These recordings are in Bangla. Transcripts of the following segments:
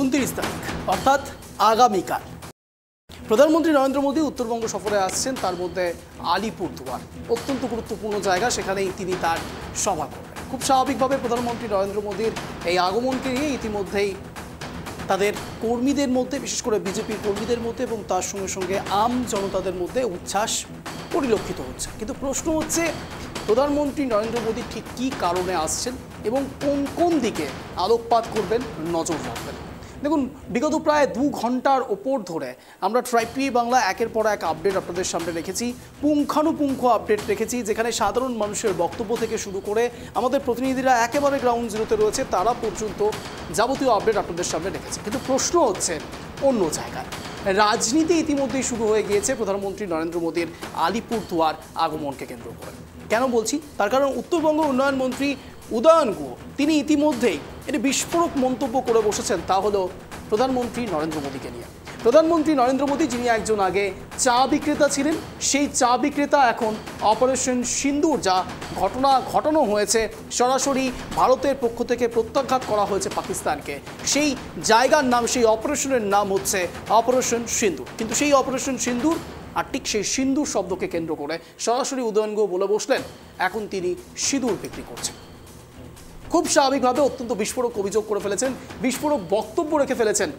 29 তারিখ অর্থাৎ আগামীকাল প্রধানমন্ত্রী নরেন্দ্র মোদী উত্তরবঙ্গ সফরে আসছেন। তার মধ্যে আলিপুরদুয়ার অত্যন্ত গুরুত্বপূর্ণ জায়গা, সেখানেই তিনি তার সভা করবেন। খুব স্বাভাবিকভাবে প্রধানমন্ত্রী নরেন্দ্র মোদীর এই আগমনকে নিয়ে ইতিমধ্যেই তাদের কর্মীদের মধ্যে, বিশেষ করে বিজেপির কর্মীদের মধ্যে এবং তার সঙ্গে সঙ্গে আম জনতাদের মধ্যে উচ্ছ্বাস পরিলক্ষিত হচ্ছে। কিন্তু প্রশ্ন হচ্ছে, প্রধানমন্ত্রী নরেন্দ্র মোদী ঠিক কী কারণে আসছেন এবং কোন কোন দিকে আলোকপাত করবেন, নজর রাখবেন। দেখুন, বিগত প্রায় 2 ঘন্টার ওপর ধরে আমরা ট্রাইব টিভি বাংলা একের পর এক আপডেট আপনাদের সামনে রেখেছি, পুঙ্খানুপুঙ্খ আপডেট রেখেছি, যেখানে সাধারণ মানুষের বক্তব্য থেকে শুরু করে আমাদের প্রতিনিধিরা একেবারে গ্রাউন্ড জিরোতে রয়েছে, তারা পর্যন্ত যাবতীয় আপডেট আপনাদের সামনে রেখেছি। কিন্তু প্রশ্ন হচ্ছে অন্য জায়গায়। রাজনীতি ইতিমধ্যেই শুরু হয়ে গিয়েছে প্রধানমন্ত্রী নরেন্দ্র মোদীর আলিপুরদুয়ার আগমনকে কেন্দ্র করে। কেন বলছি? তার কারণ উত্তরবঙ্গ উন্নয়ন মন্ত্রী উদয়ন গুহ তিনি ইতিমধ্যেই একটি বিস্ফোরক মন্তব্য করে বসেছেন, তা হলো প্রধানমন্ত্রী নরেন্দ্র মোদীকে নিয়ে। প্রধানমন্ত্রী নরেন্দ্র মোদী, যিনি একজন আগে চা বিক্রেতা ছিলেন, সেই চা বিক্রেতা এখন অপারেশন সিন্দুর, যা ঘটনা ঘটানো হয়েছে, সরাসরি ভারতের পক্ষ থেকে প্রত্যাঘাত করা হয়েছে পাকিস্তানকে, সেই জায়গার নাম, সেই অপারেশনের নাম হচ্ছে অপারেশন সিন্দুর। কিন্তু সেই অপারেশন সিন্দুর আর ঠিক সেই সিন্দুর শব্দকে কেন্দ্র করে সরাসরি উদয়ন গুহ বলে বসলেন এখন তিনি সিঁদুর বিক্রি করছেন। খুব স্বাভাবিকভাবে অত্যন্ত বিস্ফোরক অভিযোগ করে ফেলেছেন, বিস্ফোরক বক্তব্য রেখে ফেলেছেন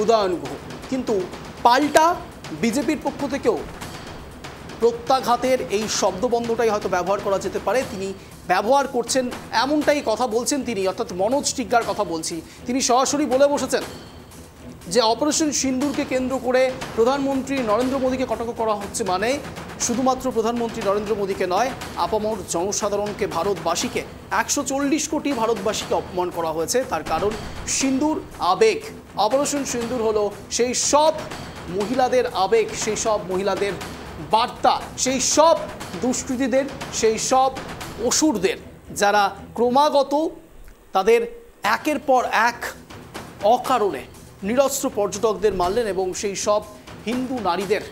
উদয়ন গুহ। কিন্তু পাল্টা বিজেপির পক্ষ থেকেও প্রত্যাঘাতের এই শব্দবন্ধটাই হয়তো ব্যবহার করা যেতে পারে, তিনি ব্যবহার করছেন, এমনটাই কথা বলছেন তিনি, অর্থাৎ মনোজ টিগ্গার কথা বলছি। তিনি সরাসরি বলে বসেছেন যে অপারেশন সিন্দুরকে কেন্দ্র করে প্রধানমন্ত্রী নরেন্দ্র মোদীকে কটাক্ষ করা হচ্ছে, মানে শুধুমাত্র প্রধানমন্ত্রী নরেন্দ্র মোদীকে নয়, আপামর জনসাধারণকে, ভারতবাসীকে, 140 কোটি ভারতবাসীকে অপমান করা হয়েছে। তার কারণ সিন্দুর আবেগ। অপারেশন সিন্দুর হলো সেই সব মহিলাদের আবেগ, সেই সব মহিলাদের বার্তা, সেই সব দুষ্কৃতীদের, সেই সব অসুরদের যারা ক্রমাগত তাদের একের পর এক অকারণে নিরস্ত্র পর্যটকদের মারলেন এবং সেই সব হিন্দু নারীদের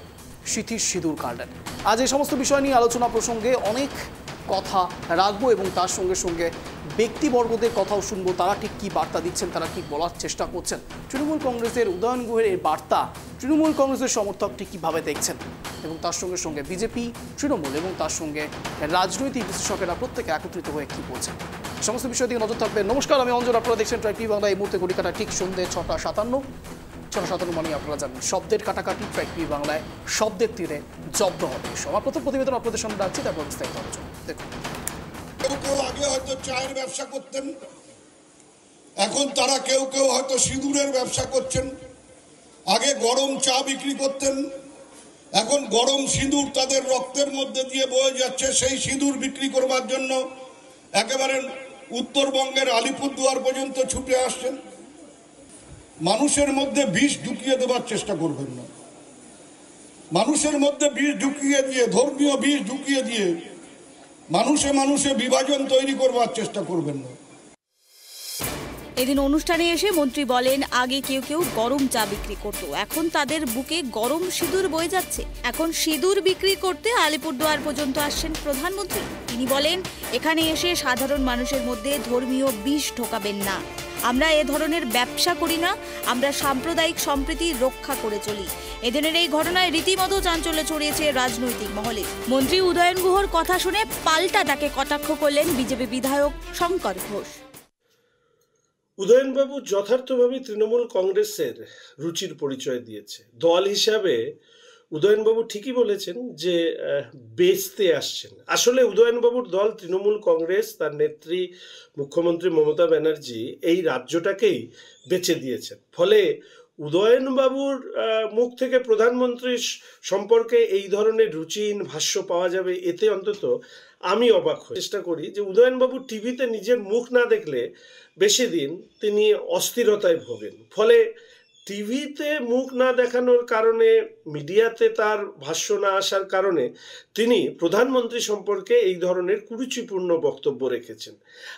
সিঁথির সিঁদুর কাটলেন। আজ এই সমস্ত বিষয় নিয়ে আলোচনা প্রসঙ্গে অনেক কথা রাখবো এবং তার সঙ্গে সঙ্গে ব্যক্তিবর্গদের কথাও শুনবো, তারা ঠিক কী বার্তা দিচ্ছেন, তারা কি বলার চেষ্টা করছেন। তৃণমূল কংগ্রেসের উদয়ন গুহের এই বার্তা তৃণমূল কংগ্রেসের সমর্থক ঠিক কীভাবে দেখছেন এবং তার সঙ্গে সঙ্গে বিজেপি, তৃণমূল এবং তার সঙ্গে রাজনৈতিক বিশ্লেষকেরা প্রত্যেকে একত্রিত হয়ে কী বলছেন, সমস্ত বিষয় দিকে নজর থাকবে। নমস্কার, আমি অঞ্জন, আপনারা দেখছেন ট্রাইব টিভি বাংলা। এই মুহূর্তে ঘড়ি কাটা ঠিক সন্ধ্যে 6:57 মানে আপনারা জানেন শব্দের কাটাকাটি ট্রাইব টিভি বাংলায় শব্দের তীরে জব্দ হবে। আমার প্রথম প্রতিবেদন আপনাদের সামনে রাখছি, তারপর বিস্তারিত আলোচনা দেখুন। কেউ আগে হয়তো চায়ের ব্যবসা করতেন, এখন তারা কেউ হয়তো সিঁদুরের ব্যবসা করছেন। আগে গরম চা বিক্রি করতেন, এখন গরম সিঁদুর তাদের রক্তের মধ্যে দিয়ে বয়ে যাচ্ছে। সেই সিঁদুর বিক্রি করবার জন্য একেবারে উত্তরবঙ্গের আলিপুরদুয়ার পর্যন্ত ছুটে আসছেন। মানুষের মধ্যে বিষ ঢুকিয়ে দেবার চেষ্টা করবেন না। মানুষের মধ্যে বিষ ঢুকিয়ে দিয়ে, ধর্মীয় বিষ ঢুকিয়ে দিয়ে মানুষে মানুষে বিভাজন তৈরি করবার চেষ্টা করবেন না। এদিন অনুষ্ঠানে এসে মন্ত্রী বলেন, আগে কেউ গরম চা বিক্রি করত, এখন তাদের বুকে গরম সিঁদুর বয়ে যাচ্ছে। এখন সিঁদুর বিক্রি করতে আলিপুরদুয়ার পর্যন্ত আসছেন প্রধানমন্ত্রী। তিনি বলেন, এখানে এসে সাধারণ মানুষের মধ্যে ধর্মীয় বিষ ঢোকাবেন না। আমরা এ ধরনের ব্যবসা করি না, আমরা সাম্প্রদায়িক সম্প্রীতি রক্ষা করে চলি। এদিনের এই ঘটনায় রীতিমতো চাঞ্চল্য ছড়িয়েছে রাজনৈতিক মহলে। মন্ত্রী উদয়ন গুহর কথা শুনে পাল্টা তাকে কটাক্ষ করলেন বিজেপি বিধায়ক শঙ্কর ঘোষ। উদয়নবাবু যথার্থভাবে তৃণমূল কংগ্রেসের রুচির পরিচয় দিয়েছে। দল হিসাবে উদয়নবাবু ঠিকই বলেছেন যে বেচতে আসছেন। আসলে উদয়নবাবুর দল তৃণমূল কংগ্রেস, তার নেত্রী মুখ্যমন্ত্রী মমতা ব্যানার্জি এই রাজ্যটাকেই বেচে দিয়েছেন। ফলে উদয়নবাবুর মুখ থেকে প্রধানমন্ত্রী সম্পর্কে এই ধরনের রুচিহীন ভাষ্য পাওয়া যাবে, এতে অন্তত আমি অবাক হয়ে চেষ্টা করি যে উদয়নবাবু টিভিতে নিজের মুখ না দেখলে বেশি দিন তিনি অস্থিরতায় ভোগেন। ফলে টিভিতে মুখ না দেখানোর কারণে, মিডিয়াতে তার ভাষ্য না আসার কারণে তিনি প্রধানমন্ত্রী সম্পর্কে এই ধরনের কুরুচিপূর্ণ বক্তব্য রেখেছেন।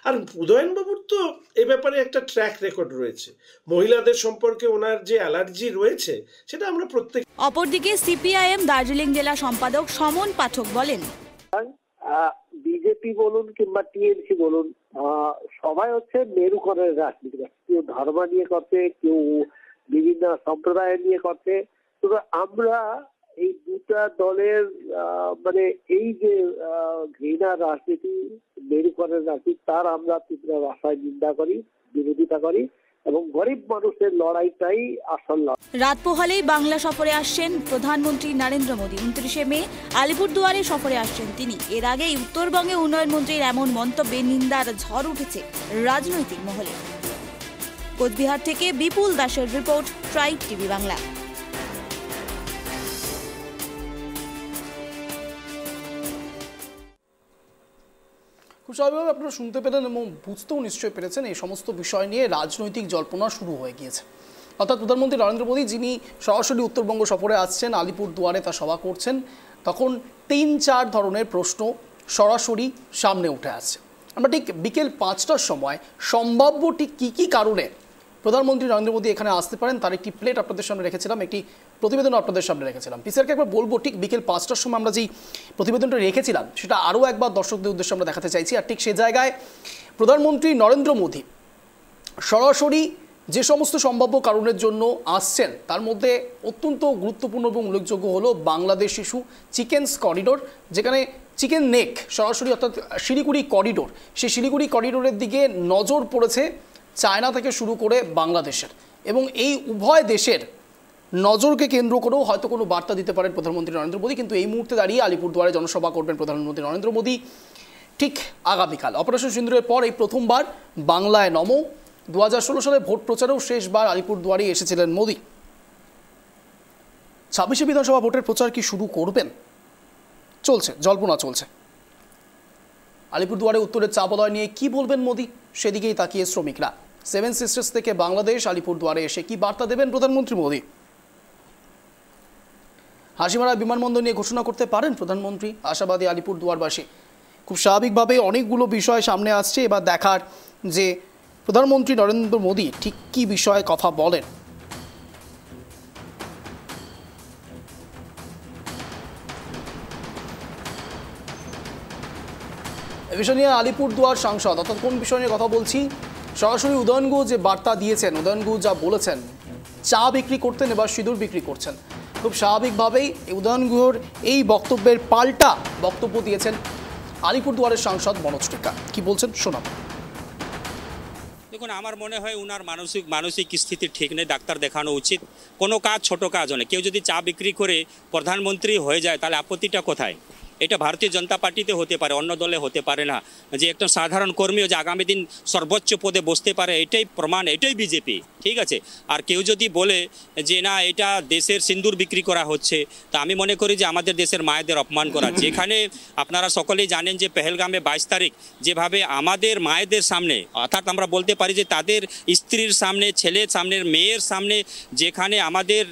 আর উদয়নবাবুর তো এ ব্যাপারে একটা ট্র্যাক রেকর্ড রয়েছে। মহিলাদের সম্পর্কে ওনার যে অ্যালার্জি রয়েছে সেটা আমরা প্রত্যেক। অপরদিকে সিপিআইএম দার্জিলিং জেলা সম্পাদক সমন পাঠক বলেন, বিজেপি বলুন কিংবা টিএমসি বলুন, সবাই হচ্ছে মেরুকরণের রাজনীতি করছে। কেউ ধর্ম নিয়ে করছে, কেউ বিভিন্ন সম্প্রদায় নিয়ে করছে। তবে আমরা এই দুটা দলের মানে এই যে ঘৃণা রাজনীতি, মেরুকরণের রাজনীতি, তার আমরা তীব্র ভাষায় নিন্দা করি, বিরোধিতা করি এবং গরিব মানুষের লড়াইটাই আসল লড়াই। রাত পোহালেই বাংলা সফরে আসছেন প্রধানমন্ত্রী নরেন্দ্র মোদী। 29শে মে আলিপুরদুয়ারে সফরে আসছেন তিনি। এর আগেই উত্তরবঙ্গে উন্নয়ন মন্ত্রীর এমন মন্তব্যে নিন্দার ঝড় উঠেছে রাজনৈতিক মহলে। কোচবিহার থেকে বিপুল দাসের রিপোর্ট, ট্রাইব টিভি বাংলা। খুব স্বাভাবিকভাবে আপনারা শুনতে পেলেন এবং বুঝতেও নিশ্চয়ই পেরেছেন এই সমস্ত বিষয় নিয়ে রাজনৈতিক জল্পনা শুরু হয়ে গিয়েছে। অর্থাৎ প্রধানমন্ত্রী নরেন্দ্র মোদী যিনি সরাসরি উত্তরবঙ্গ সফরে আসছেন, আলিপুরদুয়ারে তা সভা করছেন, তখন 3-4 ধরনের প্রশ্ন সরাসরি সামনে উঠে আসছে। আমরা ঠিক বিকেল 5টার সময় সম্ভাব্য ঠিক কী কী কারণে প্রধানমন্ত্রী নরেন্দ্র মোদী এখানে আসতে পারেন তার একটি প্লেট আপনাদের সামনে রেখেছিলাম, একটি প্রতিবেদন আপনাদের সামনে রেখেছিলাম। পিসিআরকে একবার বলবো, ঠিক বিকেল 5টার সময় আমরা যেই প্রতিবেদনটা রেখেছিলাম সেটা আরও একবার দর্শকদের উদ্দেশ্যে আমরা দেখাতে চাইছি। আর ঠিক সে জায়গায় প্রধানমন্ত্রী নরেন্দ্র মোদী সরাসরি যে সমস্ত সম্ভাব্য কারণের জন্য আসছেন তার মধ্যে অত্যন্ত গুরুত্বপূর্ণ এবং উল্লেখযোগ্য হলো বাংলাদেশ ইস্যু, চিকেনস করিডোর, যেখানে চিকেন নেক সরাসরি অর্থাৎ শিলিগুড়ি করিডোর, সেই শিলিগুড়ি করিডোরের দিকে নজর পড়েছে চায়না থেকে শুরু করে বাংলাদেশের, এবং এই উভয় দেশের নজরকে কেন্দ্র করেও হয়তো কোনো বার্তা দিতে পারেন প্রধানমন্ত্রী নরেন্দ্র মোদী। কিন্তু এই মুহূর্তে দাঁড়িয়ে আলিপুরদুয়ারে জনসভা করবেন প্রধানমন্ত্রী নরেন্দ্র মোদী ঠিক আগামীকাল। অপারেশন সিন্দুরের পর এই প্রথমবার বাংলায় নমো। 2016 সালে ভোট প্রচারেও শেষবার আলিপুরদুয়ারেই এসেছিলেন মোদী। 26শে বিধানসভা ভোটের প্রচার কি শুরু করবেন? চলছে, জল্পনা চলছে। আলিপুরদুয়ারে উত্তরের চা বলয় নিয়ে কি বলবেন মোদী, সেদিকেই তাকিয়ে শ্রমিকরা। 7 সিস্টার্স থেকে বাংলাদেশ আলিপুরদুয়ারে এসে কি বার্তা দেবেন প্রধানমন্ত্রী মোদী? হাসিমারা বিমানবন্দর নিয়ে ঘোষণা করতে পারেন প্রধানমন্ত্রী, আশাবাদী আলিপুরদুয়ারবাসী। খুব স্বাভাবিকভাবে অনেকগুলো বিষয় সামনে আসছে, এবার দেখার যে প্রধানমন্ত্রী নরেন্দ্র মোদী ঠিক কী বিষয়ে কথা বলেন। এই বিষয় নিয়ে আলিপুরদুয়ার সাংসদ, অর্থাৎ কোন বিষয় নিয়ে কথা বলছি, সরাসরি উদয়নগুহ যে বার্তা দিয়েছেন, উদয়নগুহ যা বলেছেন, চা বিক্রি করতেন এবার সিঁদুর বিক্রি করছেন। খুব স্বাভাবিকভাবেই উদয়নগুহর এই বক্তব্যের পাল্টা বক্তব্য দিয়েছেন আলিপুরদুয়ারের সাংসদ মনোজ টিক্কা। কি বলছেন শোনাব। দেখুন, আমার মনে হয় ওনার মানসিক স্থিতি ঠিক নেই, ডাক্তার দেখানো উচিত। কোনো কাজ ছোট কাজ নয়। কেউ যদি চা বিক্রি করে প্রধানমন্ত্রী হয়ে যায় তাহলে আপত্তিটা কোথায়? এটা ভারতীয় জনতা পার্টিতে হতে পারে, অন্য দলে হতে পারে না। যে একটা সাধারণ কর্মীও যে আগামী দিন সর্বোচ্চ পদে বসতে পারে, এটাই প্রমাণ, এটাই বিজেপি। ঠিক আছে। আর কেউ যদি বলে যে না এটা দেশের সিন্দুর বিক্রি করা হচ্ছে, তা আমি মনে করি যে আমাদের দেশের মায়েদের অপমান করা। যেখানে আপনারা সকলেই জানেন যে পেহেলগামে 22 তারিখ যেভাবে আমাদের মায়েদের সামনে, অর্থাৎ আমরা বলতে পারি যে তাদের স্ত্রীর সামনে, ছেলের সামনে, মেয়ের সামনে, যেখানে আমাদের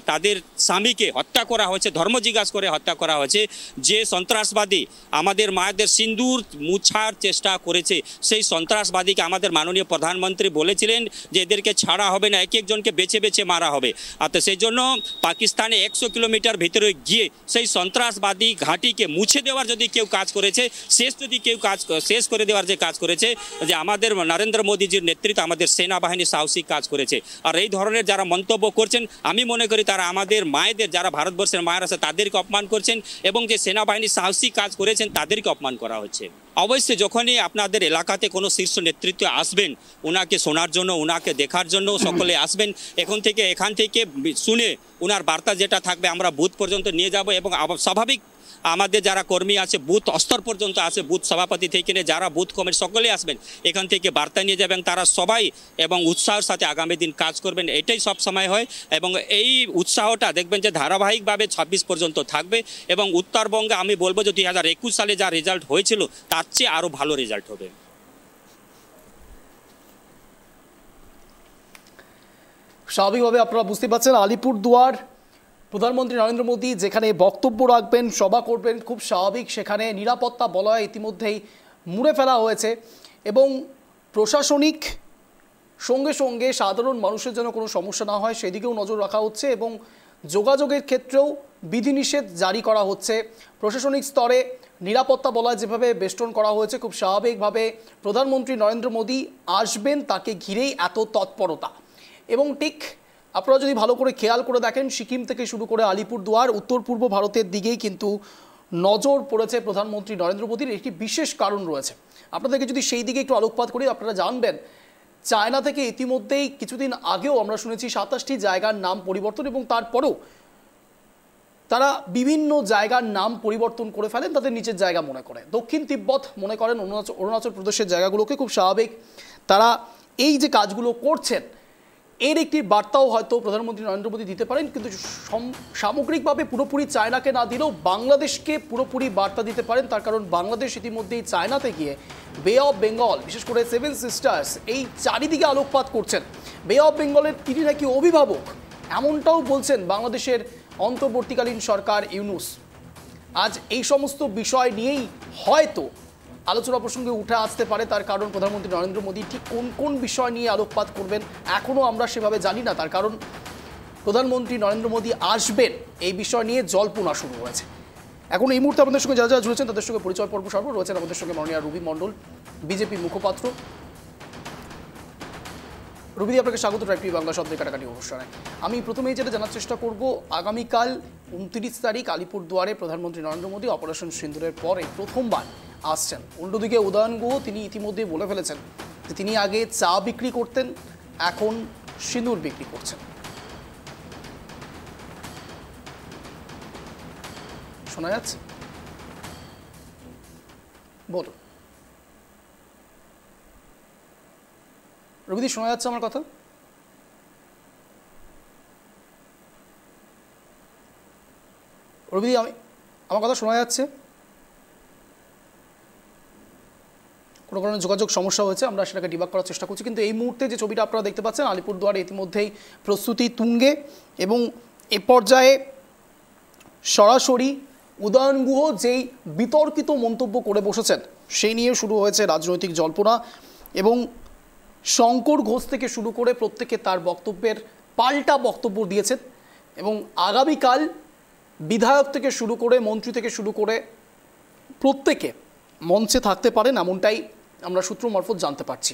তাদের স্বামীকে হত্যা করা হয়েছে, ধর্ম জিজ্ঞাসা করে হত্যা করা হয়েছে, যে সন্ত্রাসবাদী আমাদের মায়েদের সিন্দুর মুছার চেষ্টা করেছে, সেই সন্ত্রাসবাদীকে আমাদের মাননীয় প্রধানমন্ত্রী বলেছিলেন যে এদেরকে ছাড়া হবে না, এক একজনকে বেছে বেছে মারা হবে। আর তো সেই জন্য পাকিস্তানে 100 কিলোমিটার ভিতরে গিয়ে সেই সন্ত্রাসবাদী ঘাঁটিকে মুছে দেওয়ার যদি কেউ কাজ করেছে, শেষ করে দেওয়ার যে কাজ করেছে, যে আমাদের নরেন্দ্র মোদীজির নেতৃত্বে আমাদের সেনাবাহিনী সাহসিক কাজ করেছে। আর এই ধরনের যারা মন্তব্য করছেন, আমি মনে করি তারা আমাদের মায়েদের, যারা ভারতবর্ষের মায়ের আছে তাদেরকে অপমান করছেন, এবং যে সেনাবাহিনী সাহসিক কাজ করেছেন তাদেরকে অপমান করা হচ্ছে। অবশ্যই যখনই আপনাদের এলাকাতে কোনো শীর্ষ নেতৃত্ব আসবেন, ওনাকে শোনার জন্য, ওনাকে দেখার জন্য সকলে আসবেন। এখান থেকে শুনে ওনার বার্তা যেটা থাকবে আমরা বুথ পর্যন্ত নিয়ে যাব, এবং স্বাভাবিক আমাদের যারা কর্মী আছে বুথ স্তর পর্যন্ত আছে, বুথ সভাপতি থেকে নিয়ে যারা বুথ কমিটি সকলে আসবেন, এখান থেকে বার্তা নিয়ে যাবেন। তারা সবাই এবং উৎসাহের সাথে আগামী দিন কাজ করবেন, এটাই সব সময় হয়। এবং এই উৎসাহটা দেখবেন যে ধারাবাহিকভাবে 26 পর্যন্ত থাকবে, এবং উত্তরবঙ্গে আমি বলবো যে 2021 সালে যা রেজাল্ট হয়েছিল তার চেয়ে আরও ভালো রেজাল্ট হবে। স্বাভাবিকভাবে আপনারা বুঝতে পারছেন আলিপুরদুয়ার প্রধানমন্ত্রী নরেন্দ্র মোদী যেখানে বক্তব্য রাখবেন, সভা করবেন, খুব স্বাভাবিক সেখানে নিরাপত্তা বলয় ইতিমধ্যেই মুড়ে ফেলা হয়েছে, এবং প্রশাসনিক সঙ্গে সঙ্গে সাধারণ মানুষের যেন কোনো সমস্যা না হয় সেদিকেও নজর রাখা হচ্ছে, এবং যোগাযোগের ক্ষেত্রেও বিধিনিষেধ জারি করা হচ্ছে, প্রশাসনিক স্তরে নিরাপত্তা বলয় যেভাবে বেষ্টন করা হয়েছে, খুব স্বাভাবিকভাবে প্রধানমন্ত্রী নরেন্দ্র মোদী আসবেন তাকে ঘিরেই এত তৎপরতা। এবং ঠিক আপনারা যদি ভালো করে খেয়াল করে দেখেন, সিকিম থেকে শুরু করে আলিপুরদুয়ার, উত্তর পূর্ব ভারতের দিকেই কিন্তু নজর পড়েছে প্রধানমন্ত্রী নরেন্দ্র মোদীর। একটি বিশেষ কারণ রয়েছে, আপনাদেরকে যদি সেই দিকে একটু আলোকপাত করি, আপনারা জানবেন চায়না থেকে ইতিমধ্যেই কিছুদিন আগেও আমরা শুনেছি 27টি জায়গার নাম পরিবর্তন, এবং তারপরেও তারা বিভিন্ন জায়গার নাম পরিবর্তন করে ফেলেন তাদের নিচের জায়গা মনে করে। দক্ষিণ তিব্বত মনে করেন অরুণাচল প্রদেশের জায়গাগুলোকে। খুব স্বাভাবিক, তারা এই যে কাজগুলো করছেন এর একটি বার্তাও হয়তো প্রধানমন্ত্রী নরেন্দ্র মোদী দিতে পারেন, কিন্তু সামগ্রিকভাবে পুরোপুরি চায়নাকে না দিলেও বাংলাদেশকে পুরোপুরি বার্তা দিতে পারেন। তার কারণ বাংলাদেশ ইতিমধ্যেই চায়নাতে গিয়ে বে অফ বেঙ্গল, বিশেষ করে সেভেন সিস্টার্স, এই চারিদিকে আলোকপাত করছেন। বে অফ বেঙ্গলের তিনি নাকি অভিভাবক, এমনটাও বলছেন বাংলাদেশের অন্তর্বর্তীকালীন সরকার ইউনূস। আজ এই সমস্ত বিষয় নিয়েই হয়তো আলোচনা প্রসঙ্গে উঠে আসতে পারে, তার কারণ প্রধানমন্ত্রী নরেন্দ্র মোদী ঠিক কোন কোন বিষয় নিয়ে আলোকপাত করবেন এখনও আমরা সেভাবে জানি না। তার কারণ প্রধানমন্ত্রী নরেন্দ্র মোদী আসবেন এই বিষয় নিয়ে জল্পনা শুরু হয়েছে। এখন এই মুহূর্তে আমাদের সঙ্গে যারা যারা জুড়েছেন তাদের সঙ্গে পরিচয় পর্ব সর্ব রয়েছেন আমাদের সঙ্গে মাননীয় রুবি মণ্ডল, বিজেপি মুখপাত্র। রুবি, আপনাকে স্বাগত ট্রাইব টিভি বাংলা শব্দের কাটাকাটি অনুষ্ঠানে। আমি প্রথমেই যেটা জানার চেষ্টা করব, আগামীকাল 29 তারিখ আলিপুরদুয়ারে প্রধানমন্ত্রী নরেন্দ্র মোদী অপারেশন সিন্দুরের পরে প্রথমবার আসছেন। অন্যদিকে উদয়ন গুহ তিনি ইতিমধ্যেই বলে ফেলেছেন যে তিনি আগে চা বিক্রি করতেন, এখন সিঁদুর বিক্রি করছেন। শোনা যাচ্ছে? বলুন রবিদি, শোনা যাচ্ছে আমার কথা? রবিদি, আমার কথা শোনা যাচ্ছে? কোনো কারণে যোগাযোগ সমস্যা হয়েছে, আমরা সেটাকে ডিবাগ করার চেষ্টা করছি। কিন্তু এই মুহূর্তে যে ছবিটা আপনারা দেখতে পাচ্ছেন, আলিপুরদুয়ারে ইতিমধ্যেই প্রস্তুতি তুঙ্গে, এবং এ পর্যায়ে সরাসরি উদয়ন গুহ যেই বিতর্কিত মন্তব্য করে বসেছেন সেই নিয়ে শুরু হয়েছে রাজনৈতিক জল্পনা, এবং শঙ্কর ঘোষ থেকে শুরু করে প্রত্যেকে তার বক্তব্যের পাল্টা বক্তব্য দিয়েছেন। এবং আগামীকাল বিধায়ক থেকে শুরু করে মন্ত্রী থেকে শুরু করে প্রত্যেকে মঞ্চে থাকতে পারেন, এমনটাই আমরা সূত্র মারফত জানতে পারছি।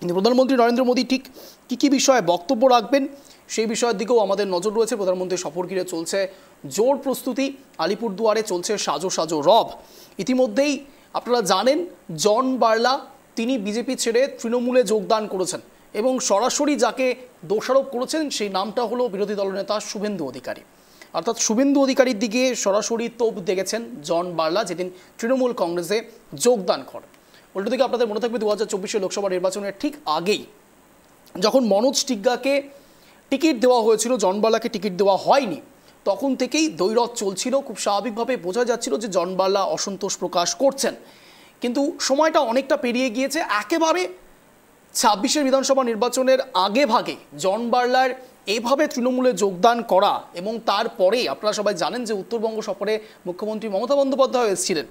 কিন্তু প্রধানমন্ত্রী নরেন্দ্র মোদী ঠিক কী কী বিষয়ে বক্তব্য রাখবেন সেই বিষয়ের দিকেও আমাদের নজর রয়েছে। প্রধানমন্ত্রী সফর ঘিরে চলছে জোর প্রস্তুতি, আলিপুরদুয়ারে চলছে সাজো সাজো রব। ইতিমধ্যেই আপনারা জানেন জন বার্লা তিনি বিজেপি ছেড়ে তৃণমূলে যোগদান করেছেন, এবং সরাসরি যাকে দোষারোপ করেছেন সেই নামটা হলো বিরোধী দলনেতা শুভেন্দু অধিকারী। অর্থাৎ শুভেন্দু অধিকারীর দিকে সরাসরি তোপ দেখেছেন জন বার্লা যেদিন তৃণমূল কংগ্রেসে যোগদান করেন। উল্টোদিকে আপনাদের মনে থাকবে 2024 লোকসভা নির্বাচনের ঠিক আগেই যখন মনোজ টিগ্গাকে টিকিট দেওয়া হয়েছিল, জন বার্লাকে টিকিট দেওয়া হয়নি, তখন থেকেই দ্বৈরথ চলছিল। খুব স্বাভাবিকভাবে বোঝা যাচ্ছিল যে জন বার্লা অসন্তোষ প্রকাশ করছেন। কিন্তু সময়টা অনেকটা পেরিয়ে গিয়েছে, একেবারে 26 বিধানসভা নির্বাচনের আগে ভাগে জন বার্লার এভাবে তৃণমূলে যোগদান করা, এবং তারপরে আপনারা সবাই জানেন যে উত্তরবঙ্গ সফরে মুখ্যমন্ত্রী মমতা বন্দ্যোপাধ্যায় এসেছিলেন,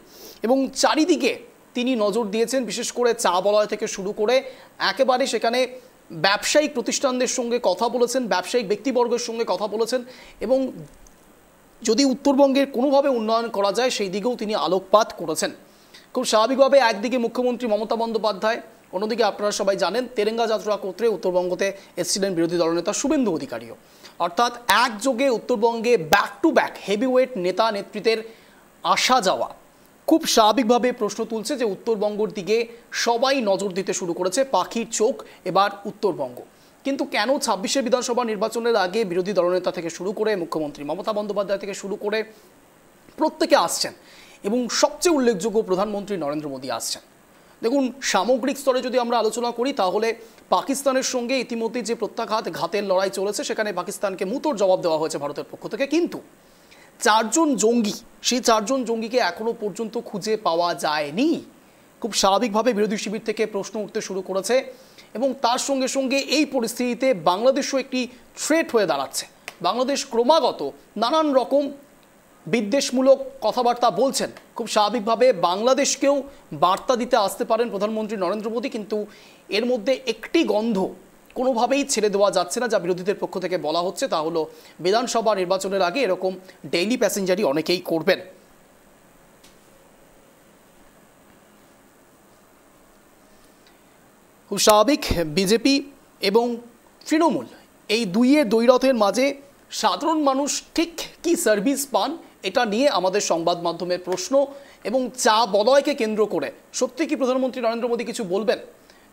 এবং চারিদিকে তিনি নজর দিয়েছেন, বিশেষ করে চা বলয় থেকে শুরু করে একেবারে সেখানে ব্যবসায়িক প্রতিষ্ঠানদের সঙ্গে কথা বলেছেন, ব্যবসায়িক ব্যক্তিবর্গের সঙ্গে কথা বলেছেন, এবং যদি উত্তরবঙ্গের কোনোভাবে উন্নয়ন করা যায় সেই দিকেও তিনি আলোকপাত করেছেন। খুব স্বাভাবিকভাবে একদিকে মুখ্যমন্ত্রী মমতা বন্দ্যোপাধ্যায়, অন্যদিকে আপনারা সবাই জানেন তেরেঙ্গা যাত্রা করতে উত্তরবঙ্গতে এসেছিলেন বিরোধী দলনেতা শুভেন্দু অধিকারীও। অর্থাৎ একযোগে উত্তরবঙ্গে ব্যাক টু ব্যাক হেভিওয়েট নেতা নেতৃত্বের আসা যাওয়া খুব স্বাভাবিকভাবে প্রশ্ন তুলছে যে উত্তরবঙ্গের দিকে সবাই নজর দিতে শুরু করেছে, পাখির চোখ এবার উত্তরবঙ্গ। কিন্তু কেন 26 বিধানসভা নির্বাচনের আগে বিরোধী দলনেতা থেকে শুরু করে মুখ্যমন্ত্রী মমতা বন্দ্যোপাধ্যায় থেকে শুরু করে প্রত্যেকে আসছেন, এবং সবচেয়ে উল্লেখযোগ্য প্রধানমন্ত্রী নরেন্দ্র মোদী আসছেন। দেখুন, সামগ্রিক স্তরে যদি আমরা আলোচনা করি তাহলে পাকিস্তানের সঙ্গে ইতিমধ্যে যে ঘাতের লড়াই চলেছে সেখানে পাকিস্তানকে মুতোর জবাব দেওয়া হয়েছে ভারতের পক্ষ থেকে, কিন্তু 4 জন জঙ্গি, সেই 4 জন জঙ্গিকে এখনও পর্যন্ত খুঁজে পাওয়া যায়নি। খুব স্বাভাবিকভাবে বিরোধী শিবির থেকে প্রশ্ন উঠতে শুরু করেছে, এবং তার সঙ্গে সঙ্গে এই পরিস্থিতিতে বাংলাদেশও একটি থ্রেট হয়ে দাঁড়াচ্ছে। বাংলাদেশ ক্রমাগত নানান রকম বিদ্বেষমূলক কথাবার্তা বলছেন। খুব স্বাভাবিকভাবে বাংলাদেশকেও বার্তা দিতে আসতে পারেন প্রধানমন্ত্রী নরেন্দ্র মোদী, কিন্তু এর মধ্যে একটি গন্ধ কোনোভাবেই ছেড়ে দেওয়া যাচ্ছে না। যা বিরোধীদের পক্ষ থেকে বলা হচ্ছে তা হলো বিধানসভা নির্বাচনের আগে এরকম ডেইলি প্যাসেঞ্জারই অনেকেই করবেন। খুব স্বাভাবিক, বিজেপি এবং তৃণমূল এই দুইয়ের দ্বৈরথের মাঝে সাধারণ মানুষ ঠিক কি সার্ভিস পান এটা নিয়ে আমাদের সংবাদ মাধ্যমের প্রশ্ন। এবং চা বলয়কে কেন্দ্র করে সত্যি কি প্রধানমন্ত্রী নরেন্দ্র মোদী কিছু বলবেন?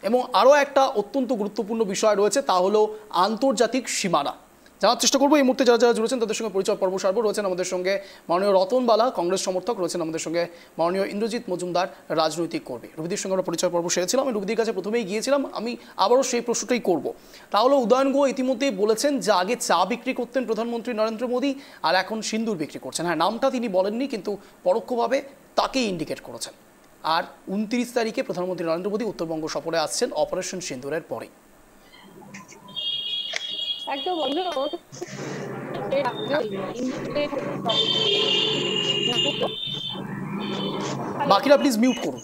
এবং আরও একটা অত্যন্ত গুরুত্বপূর্ণ বিষয় রয়েছে, তা হলো আন্তর্জাতিক সীমানা। জানার চেষ্টা করবো এই মুহূর্তে যারা যারা জুড়েছেন তাদের সঙ্গে পরিচয় পর্ব সারব। রয়েছেন আমাদের সঙ্গে মাননীয় রতন বালা, কংগ্রেস সমর্থক, রয়েছেন আমাদের সঙ্গে মাননীয় ইন্দ্রজিৎ মজুমদার, রাজনৈতিক কর্মী। রবিদির সঙ্গে আমরা পরিচয় পর্ব সেরেছিলাম। আমি রবিদির কাছে প্রথমেই গিয়েছিলাম, আমি আবারও সেই প্রশ্নটাই করব। তাহলে উদয়ন গুহ ইতিমধ্যেই বলেছেন যে আগে চা বিক্রি করতেন প্রধানমন্ত্রী নরেন্দ্র মোদী, আর এখন সিন্দুর বিক্রি করছেন। হ্যাঁ, নামটা তিনি বলেননি, কিন্তু পরোক্ষভাবে তাকেই ইন্ডিকেট করেছেন। আর 29 তারিখে প্রধানমন্ত্রী নরেন্দ্র মোদী উত্তরবঙ্গ সফরে আসছেন অপারেশন সিন্দুরের পরে। একদম বাকিরা প্লিজ মিউট করুন,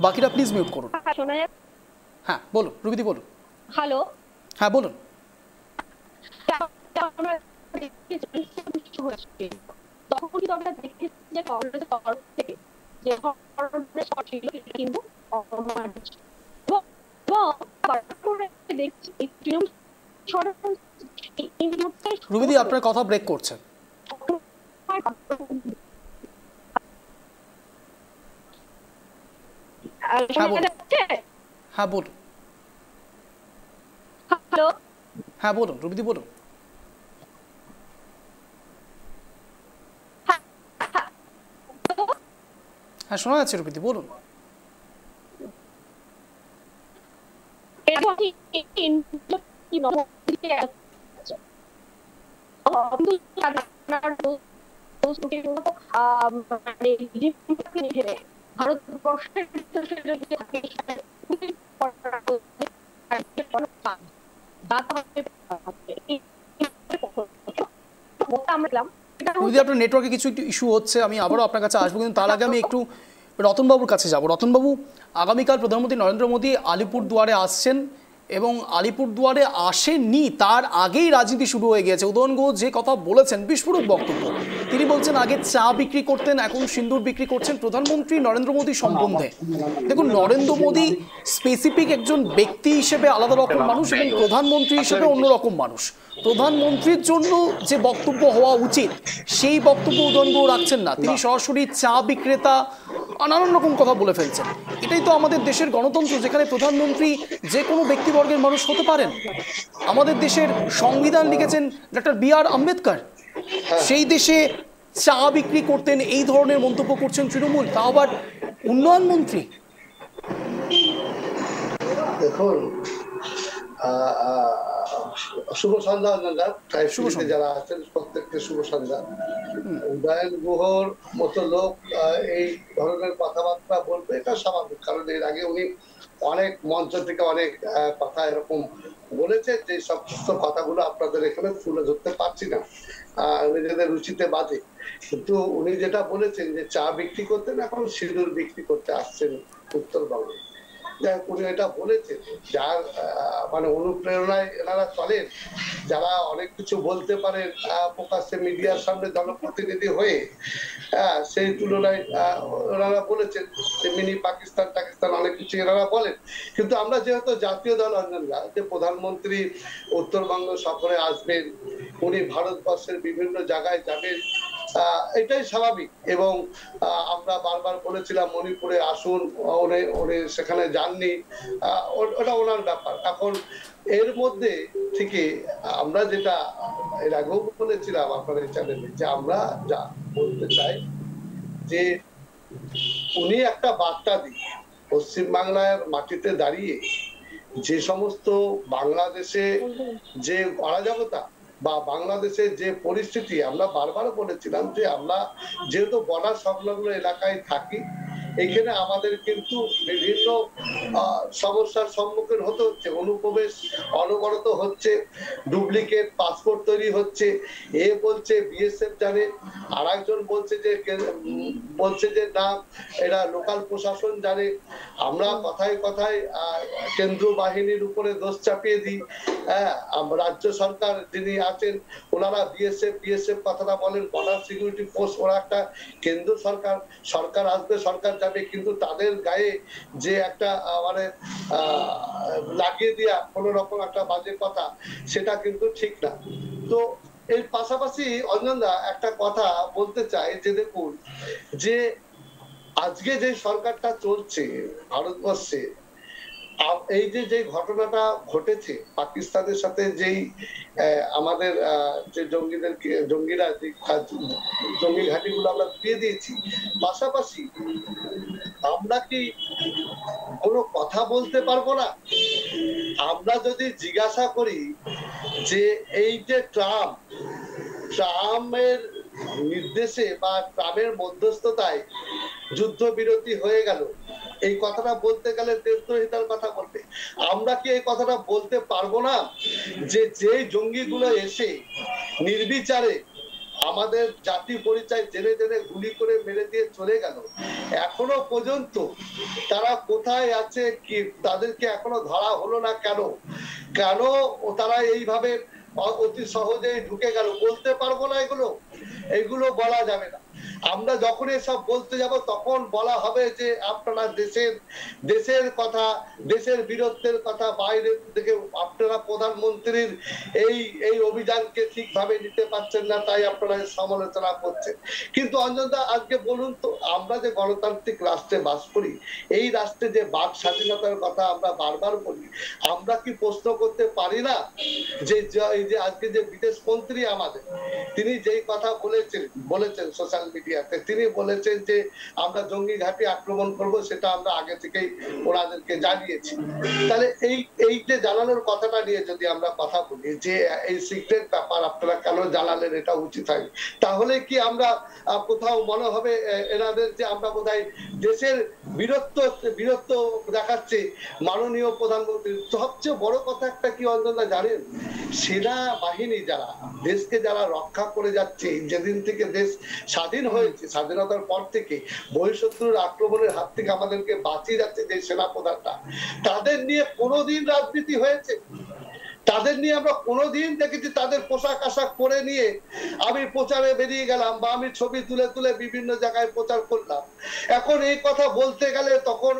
বাকিরা প্লিজ মিউট করুন। শোনা যাচ্ছে? হ্যাঁ বলুন রুবিদি, বলুন। হ্যালো, হ্যাঁ বলুন। তখন কিন্তু আমরা দেখেছি যে কংগ্রেসের তরফ থেকে যে কিন্তু দেখছি রুবিদি আপনার কথা ব্রেক করছে। হ্যাঁ বলুন। হ্যালো, হ্যাঁ বলুন রুবিদি, বলুন। হ্যাঁ শোনা যাচ্ছে রুবিদি, বলুন। আপনার নেটওয়ার্কে কিছু একটু ইস্যু হচ্ছে, আমি আবারও আপনার কাছে আসবো, কিন্তু তার আগে আমি একটু রতনবাবুর কাছে যাব। রতনবাবু, আগামীকাল প্রধানমন্ত্রী নরেন্দ্র মোদী আলিপুরদুয়ারে আসছেন এবং আলিপুরদুয়ারে আসেননি তার আগেই রাজনীতি শুরু হয়ে গিয়েছে। উদয়ন গুহ যে কথা বলেছেন বিস্ফোরক বক্তব্য। তিনি বলছেন আগে চা বিক্রি করতেন, এখন সিন্দুর বিক্রি করছেন প্রধানমন্ত্রী নরেন্দ্র মোদী সম্বন্ধে। দেখুন, নরেন্দ্র মোদী স্পেসিফিক একজন ব্যক্তি হিসেবে আলাদা রকম মানুষ এবং প্রধানমন্ত্রী হিসেবে অন্যরকম মানুষ। প্রধানমন্ত্রীর জন্য যে বক্তব্য হওয়া উচিত সেই বক্তব্য উদয়ন গুহ রাখছেন না। তিনি সরাসরি চা বিক্রেতা, নানান রকম কথা বলে ফেলছেন। এটাই তো আমাদের দেশের গণতন্ত্র, যেখানে প্রধানমন্ত্রী যে কোনো ব্যক্তিবর্গের মানুষ হতে পারেন। আমাদের দেশের সংবিধান লিখেছেন ডক্টর বি.আর. আম্বেদকর। সেই দেশে চা বিক্রি করতেন, এই ধরনের মন্তব্য করছেন তৃণমূল, তা আবার উন্নয়ন মন্ত্রী। দেখুন, শুভ সন্ধ্যা যারা আছেন প্রত্যেককে শুভ সন্ধ্যা। উদয়ন গুহর মতো লোক এই ধরনের কথাবার্তা বলবে এটা স্বাভাবিক, কারণ এর আগে উনি অনেক মঞ্চ থেকে অনেক কথা এরকম বলেছে যে সমস্ত কথাগুলো আপনাদের এখানে তুলে ধরতে পারছি না, নিজেদের রুচিতে বাদে। কিন্তু উনি যেটা বলেছেন যে চা বিক্রি করতেন, এখন সিঁদুর বিক্রি করতে আসছেন উত্তরবঙ্গে। উনি এটা বলেছেন যার মানে অনুপ্রেরণায় এনারা চলেন, যারা অনেক কিছু বলতে পারেন প্রকাশ্যে মিডিয়ার সামনে জনপ্রতিনিধি হয়ে, সেই তুলনায় ওনারা বলেছেন যে মিনি পাকিস্তান অনেক কিছু এনারা বলেন। কিন্তু আমরা যেহেতু জাতীয় দল অঞ্জনরা যে প্রধানমন্ত্রী উত্তরবঙ্গ সফরে আসবেন, উনি ভারতবর্ষের বিভিন্ন জায়গায় যাবেন, এটাই স্বাভাবিক। এবং আমরা বারবার বলেছিলাম মণিপুরে আসুন, উনি সেখানে যাননি, ওটা ওনার ব্যাপার। এখন এর মধ্যে থেকে আমরা যেটা এর আগেও বলেছিলাম আপনাদের চ্যানেলে, যে আমরা যা বলতে চাই যে উনি একটা বার্তা দিই পশ্চিমবাংলার মাটিতে দাঁড়িয়ে যে সমস্ত বাংলাদেশে যে অরাজকতা বা বাংলাদেশের যে পরিস্থিতি, আমরা বারবার বলেছিলাম যে আমরা যেহেতু বর্ডার সংলগ্ন এলাকায় থাকি এখানে আমাদের কিন্তু বিভিন্ন সমস্যার সম্মুখীন হতে হচ্ছে। অনুপ্রবেশ অনবরত হচ্ছে, ডুপ্লিকেট পাসপোর্ট তৈরি হচ্ছে। এ বলছে বিএসএফ জানে, আর একজন বলছে যে না এরা লোকাল প্রশাসন জানে। আমরা কথায় কথায় কেন্দ্র বাহিনীর উপরে দোষ চাপিয়ে দিই। হ্যাঁ, রাজ্য সরকার যিনি আছেন ওনারা বিএসএফ কথাটা বলেন, বর্ডার সিকিউরিটি ফোর্স, ওরা একটা কেন্দ্র সরকার আসবে, সরকার যাবে, কিন্তু তাদের গায়ে যে একটা মানে লাগিয়ে দেওয়া কোনো রকম একটা বাজে কথা, সেটা কিন্তু ঠিক না। তো এর পাশাপাশি অঞ্জনদা একটা কথা বলতে চাই যে দেখুন, যে আজকে যে সরকারটা চলছে ভারতবর্ষে, এই যে ঘটনাটা ঘটেছে পাকিস্তানের সাথে, যেই আমাদের যে জঙ্গিরা জঙ্গি ঘাঁটিগুলো আমরা দিয়ে দিয়েছি, পাশাপাশি আমরা কি কোনো কথা বলতে পারবো না? আমরা যদি জিজ্ঞাসা করি যে এই যে ট্রাম্পের নির্দেশে বা ট্রাম্পের মধ্যস্থতায় যুদ্ধবিরতি হয়ে গেল, এই কথাটা বলতে গেলে দেশদ্রোহিতার কথা বলবে। আমরা কি এই কথাটা বলতে পারবো না যে জঙ্গিগুলো এসে নির্বিচারে আমাদের জাতি পরিচয় জেনে জেনে গুলি করে মেরে দিয়ে চলে গেল, এখনো পর্যন্ত তারা কোথায় আছে, কি তাদেরকে এখনো ধরা হলো না কেন তারা এইভাবে অতি সহজেই ঢুকে গেল? বলতে পারবো না, এগুলো বলা যাবে না। আমরা যখন এসব বলতে যাব তখন বলা হবে যে আপনারা দেশের কথা, দেশের বীরত্বের কথা বাইরে থেকে আপনারা প্রধানমন্ত্রীর এই অভিযানকে ঠিকভাবে নিতে পারছেন না, তাই আপনারা সমালোচনা করছেন। কিন্তু অঞ্জনদা আজকে বলুন তো, আমরা যে গণতান্ত্রিক রাষ্ট্রে বাস করি, এই রাষ্ট্রে যে বাক স্বাধীনতার কথা আমরা বারবার বলি, আমরা কি প্রশ্ন করতে পারি না যে আজকে যে বিদেশ মন্ত্রী আমাদের, তিনি যেই কথা বলেছেন সোশ্যাল মিডিয়াতে, তিনি বলেছেন যে আমরা জঙ্গি ঘাঁটি আক্রমণ করব, সেটা আমরা আগে থেকেই ওনাদেরকে জানিয়েছি। তাহলে এই যে জানানোর কথাটা নিয়ে যদি আমরা কথা বলি যে এই সিক্রেট ব্যাপার আপনারা কেন জানালেন, এটা উচিত হয়, তাহলে কি আমরা কোথাও মনে হবে এনাদের যে আমরা বোধহয় দেশের বীরত্ব দেখাচ্ছি মাননীয় প্রধানমন্ত্রী। সবচেয়ে বড় কথা একটা কি অঞ্জনদা জানেন, সেনা বাহিনী যারা দেশকে যারা রক্ষা করে যাচ্ছে, যেদিন থেকে দেশ স্বাধীন হয়েছে, স্বাধীনতার পর থেকে বহিঃশত্রুর আক্রমণের হাত থেকে আমাদেরকে বাঁচিয়ে যাচ্ছে যে সেনাপ্রধানটা, তাদের নিয়ে কোনোদিন রাজনীতি হয়েছে? তাদের নিয়ে আমরা কোনোদিন দেখেছি তাদের পোশাক আশাক পরে নিয়ে আমি প্রচারে বেরিয়ে গেলাম বা আমি ছবি তুলে তুলে বিভিন্ন জায়গায় প্রচার করলাম? এখন এই কথা বলতে গেলে তখন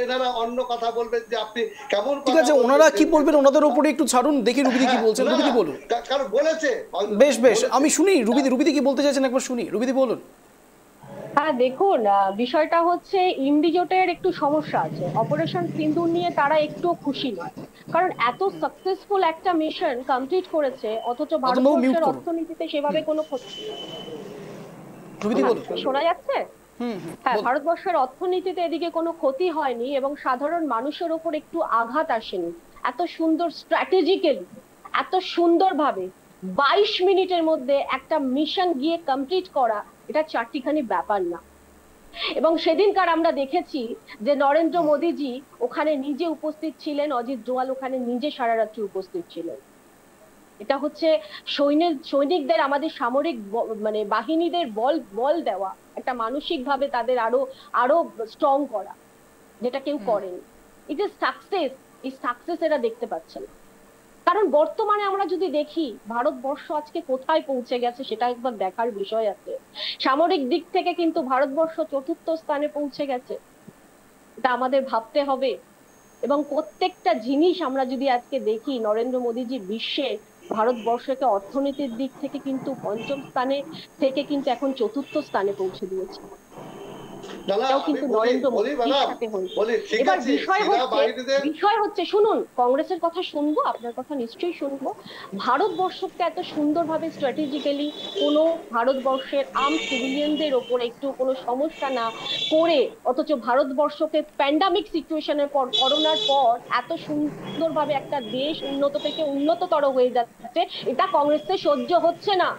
এনারা অন্য কথা বলবেন যে আপনি কেমন। ঠিক আছে, ওনারা কি বলবেন ওনাদের উপরে একটু ছাড়ুন, দেখি রুবিদি কি বলছেন। রুবিদি বলুন। কারণ বলেছে বেশ আমি শুনি রুবিদি কি বলতে চাইছেন একবার শুনি। রুবিদি বলুন। হ্যাঁ দেখুন, বিষয়টা হচ্ছে ইন্ডিজোটের একটু সমস্যা আছে। অপারেশন সিন্দুর নিয়ে তারা একটু খুশি নয়, কারণ এত সাকসেসফুল একটা মিশন কমপ্লিট করেছে, অথচ ভারতবর্ষের অর্থনীতিতে সেভাবে কোনো ক্ষতি। শোনা যাচ্ছে? হ্যাঁ, ভারতবর্ষের অর্থনীতিতে এদিকে কোনো ক্ষতি হয়নি এবং সাধারণ মানুষের ওপর একটু আঘাত আসেনি। এত সুন্দর স্ট্র্যাটেজিক্যালি, এত সুন্দরভাবে 22 মিনিটের মধ্যে একটা মিশন গিয়ে কমপ্লিট করা, এটা চারটিখানি ব্যাপার না। এবং সেদিনকার আমরা দেখেছি যে নরেন্দ্র মোদীজি ওখানে নিজে উপস্থিত ছিলেন, অজিত ডোভাল ওখানে নিজে সারা রাত্রি উপস্থিত ছিলেন। এটা হচ্ছে সৈনিকদের, আমাদের সামরিক মানে বাহিনীদের বল দেওয়া, একটা মানসিক ভাবে তাদের আরো স্ট্রং করা, যেটা কেউ করেনি। এই যে সাকসেস, এই সাকসেস এরা দেখতে পাচ্ছে না। কারণ বর্তমানে আমরা যদি দেখি ভারতবর্ষ আজকে কোথায় পৌঁছে গেছে, সেটা একবার দেখার বিষয় আছে। সামরিক দিক থেকে কিন্তু ভারতবর্ষ 4র্থ স্থানে পৌঁছে গেছে, এটা আমাদের ভাবতে হবে। এবং প্রত্যেকটা জিনিস আমরা যদি আজকে দেখি, নরেন্দ্র মোদীজি বিশ্বে ভারতবর্ষকে অর্থনীতির দিক থেকে কিন্তু 5ম স্থানে থেকে কিন্তু এখন 4র্থ স্থানে পৌঁছে দিয়েছে। এবার বিষয় হচ্ছে শুনুন, কংগ্রেসের কথা শুনবো, আপনার কথা নিশ্চয়ই শুনবো। ভারতবর্ষকে এত সুন্দরভাবে স্ট্র্যাটেজিক্যালি কোনো ভারতবর্ষের আর্ম সিভিলিয়ানদের ওপর একটু কোনো সমস্যা না করে, অথচ ভারতবর্ষকে প্যান্ডামিক সিচুয়েশনের পর, করোনার পর এত সুন্দরভাবে একটা দেশ উন্নত থেকে উন্নততর হয়ে যাচ্ছে, এটা কংগ্রেসের সহ্য হচ্ছে না।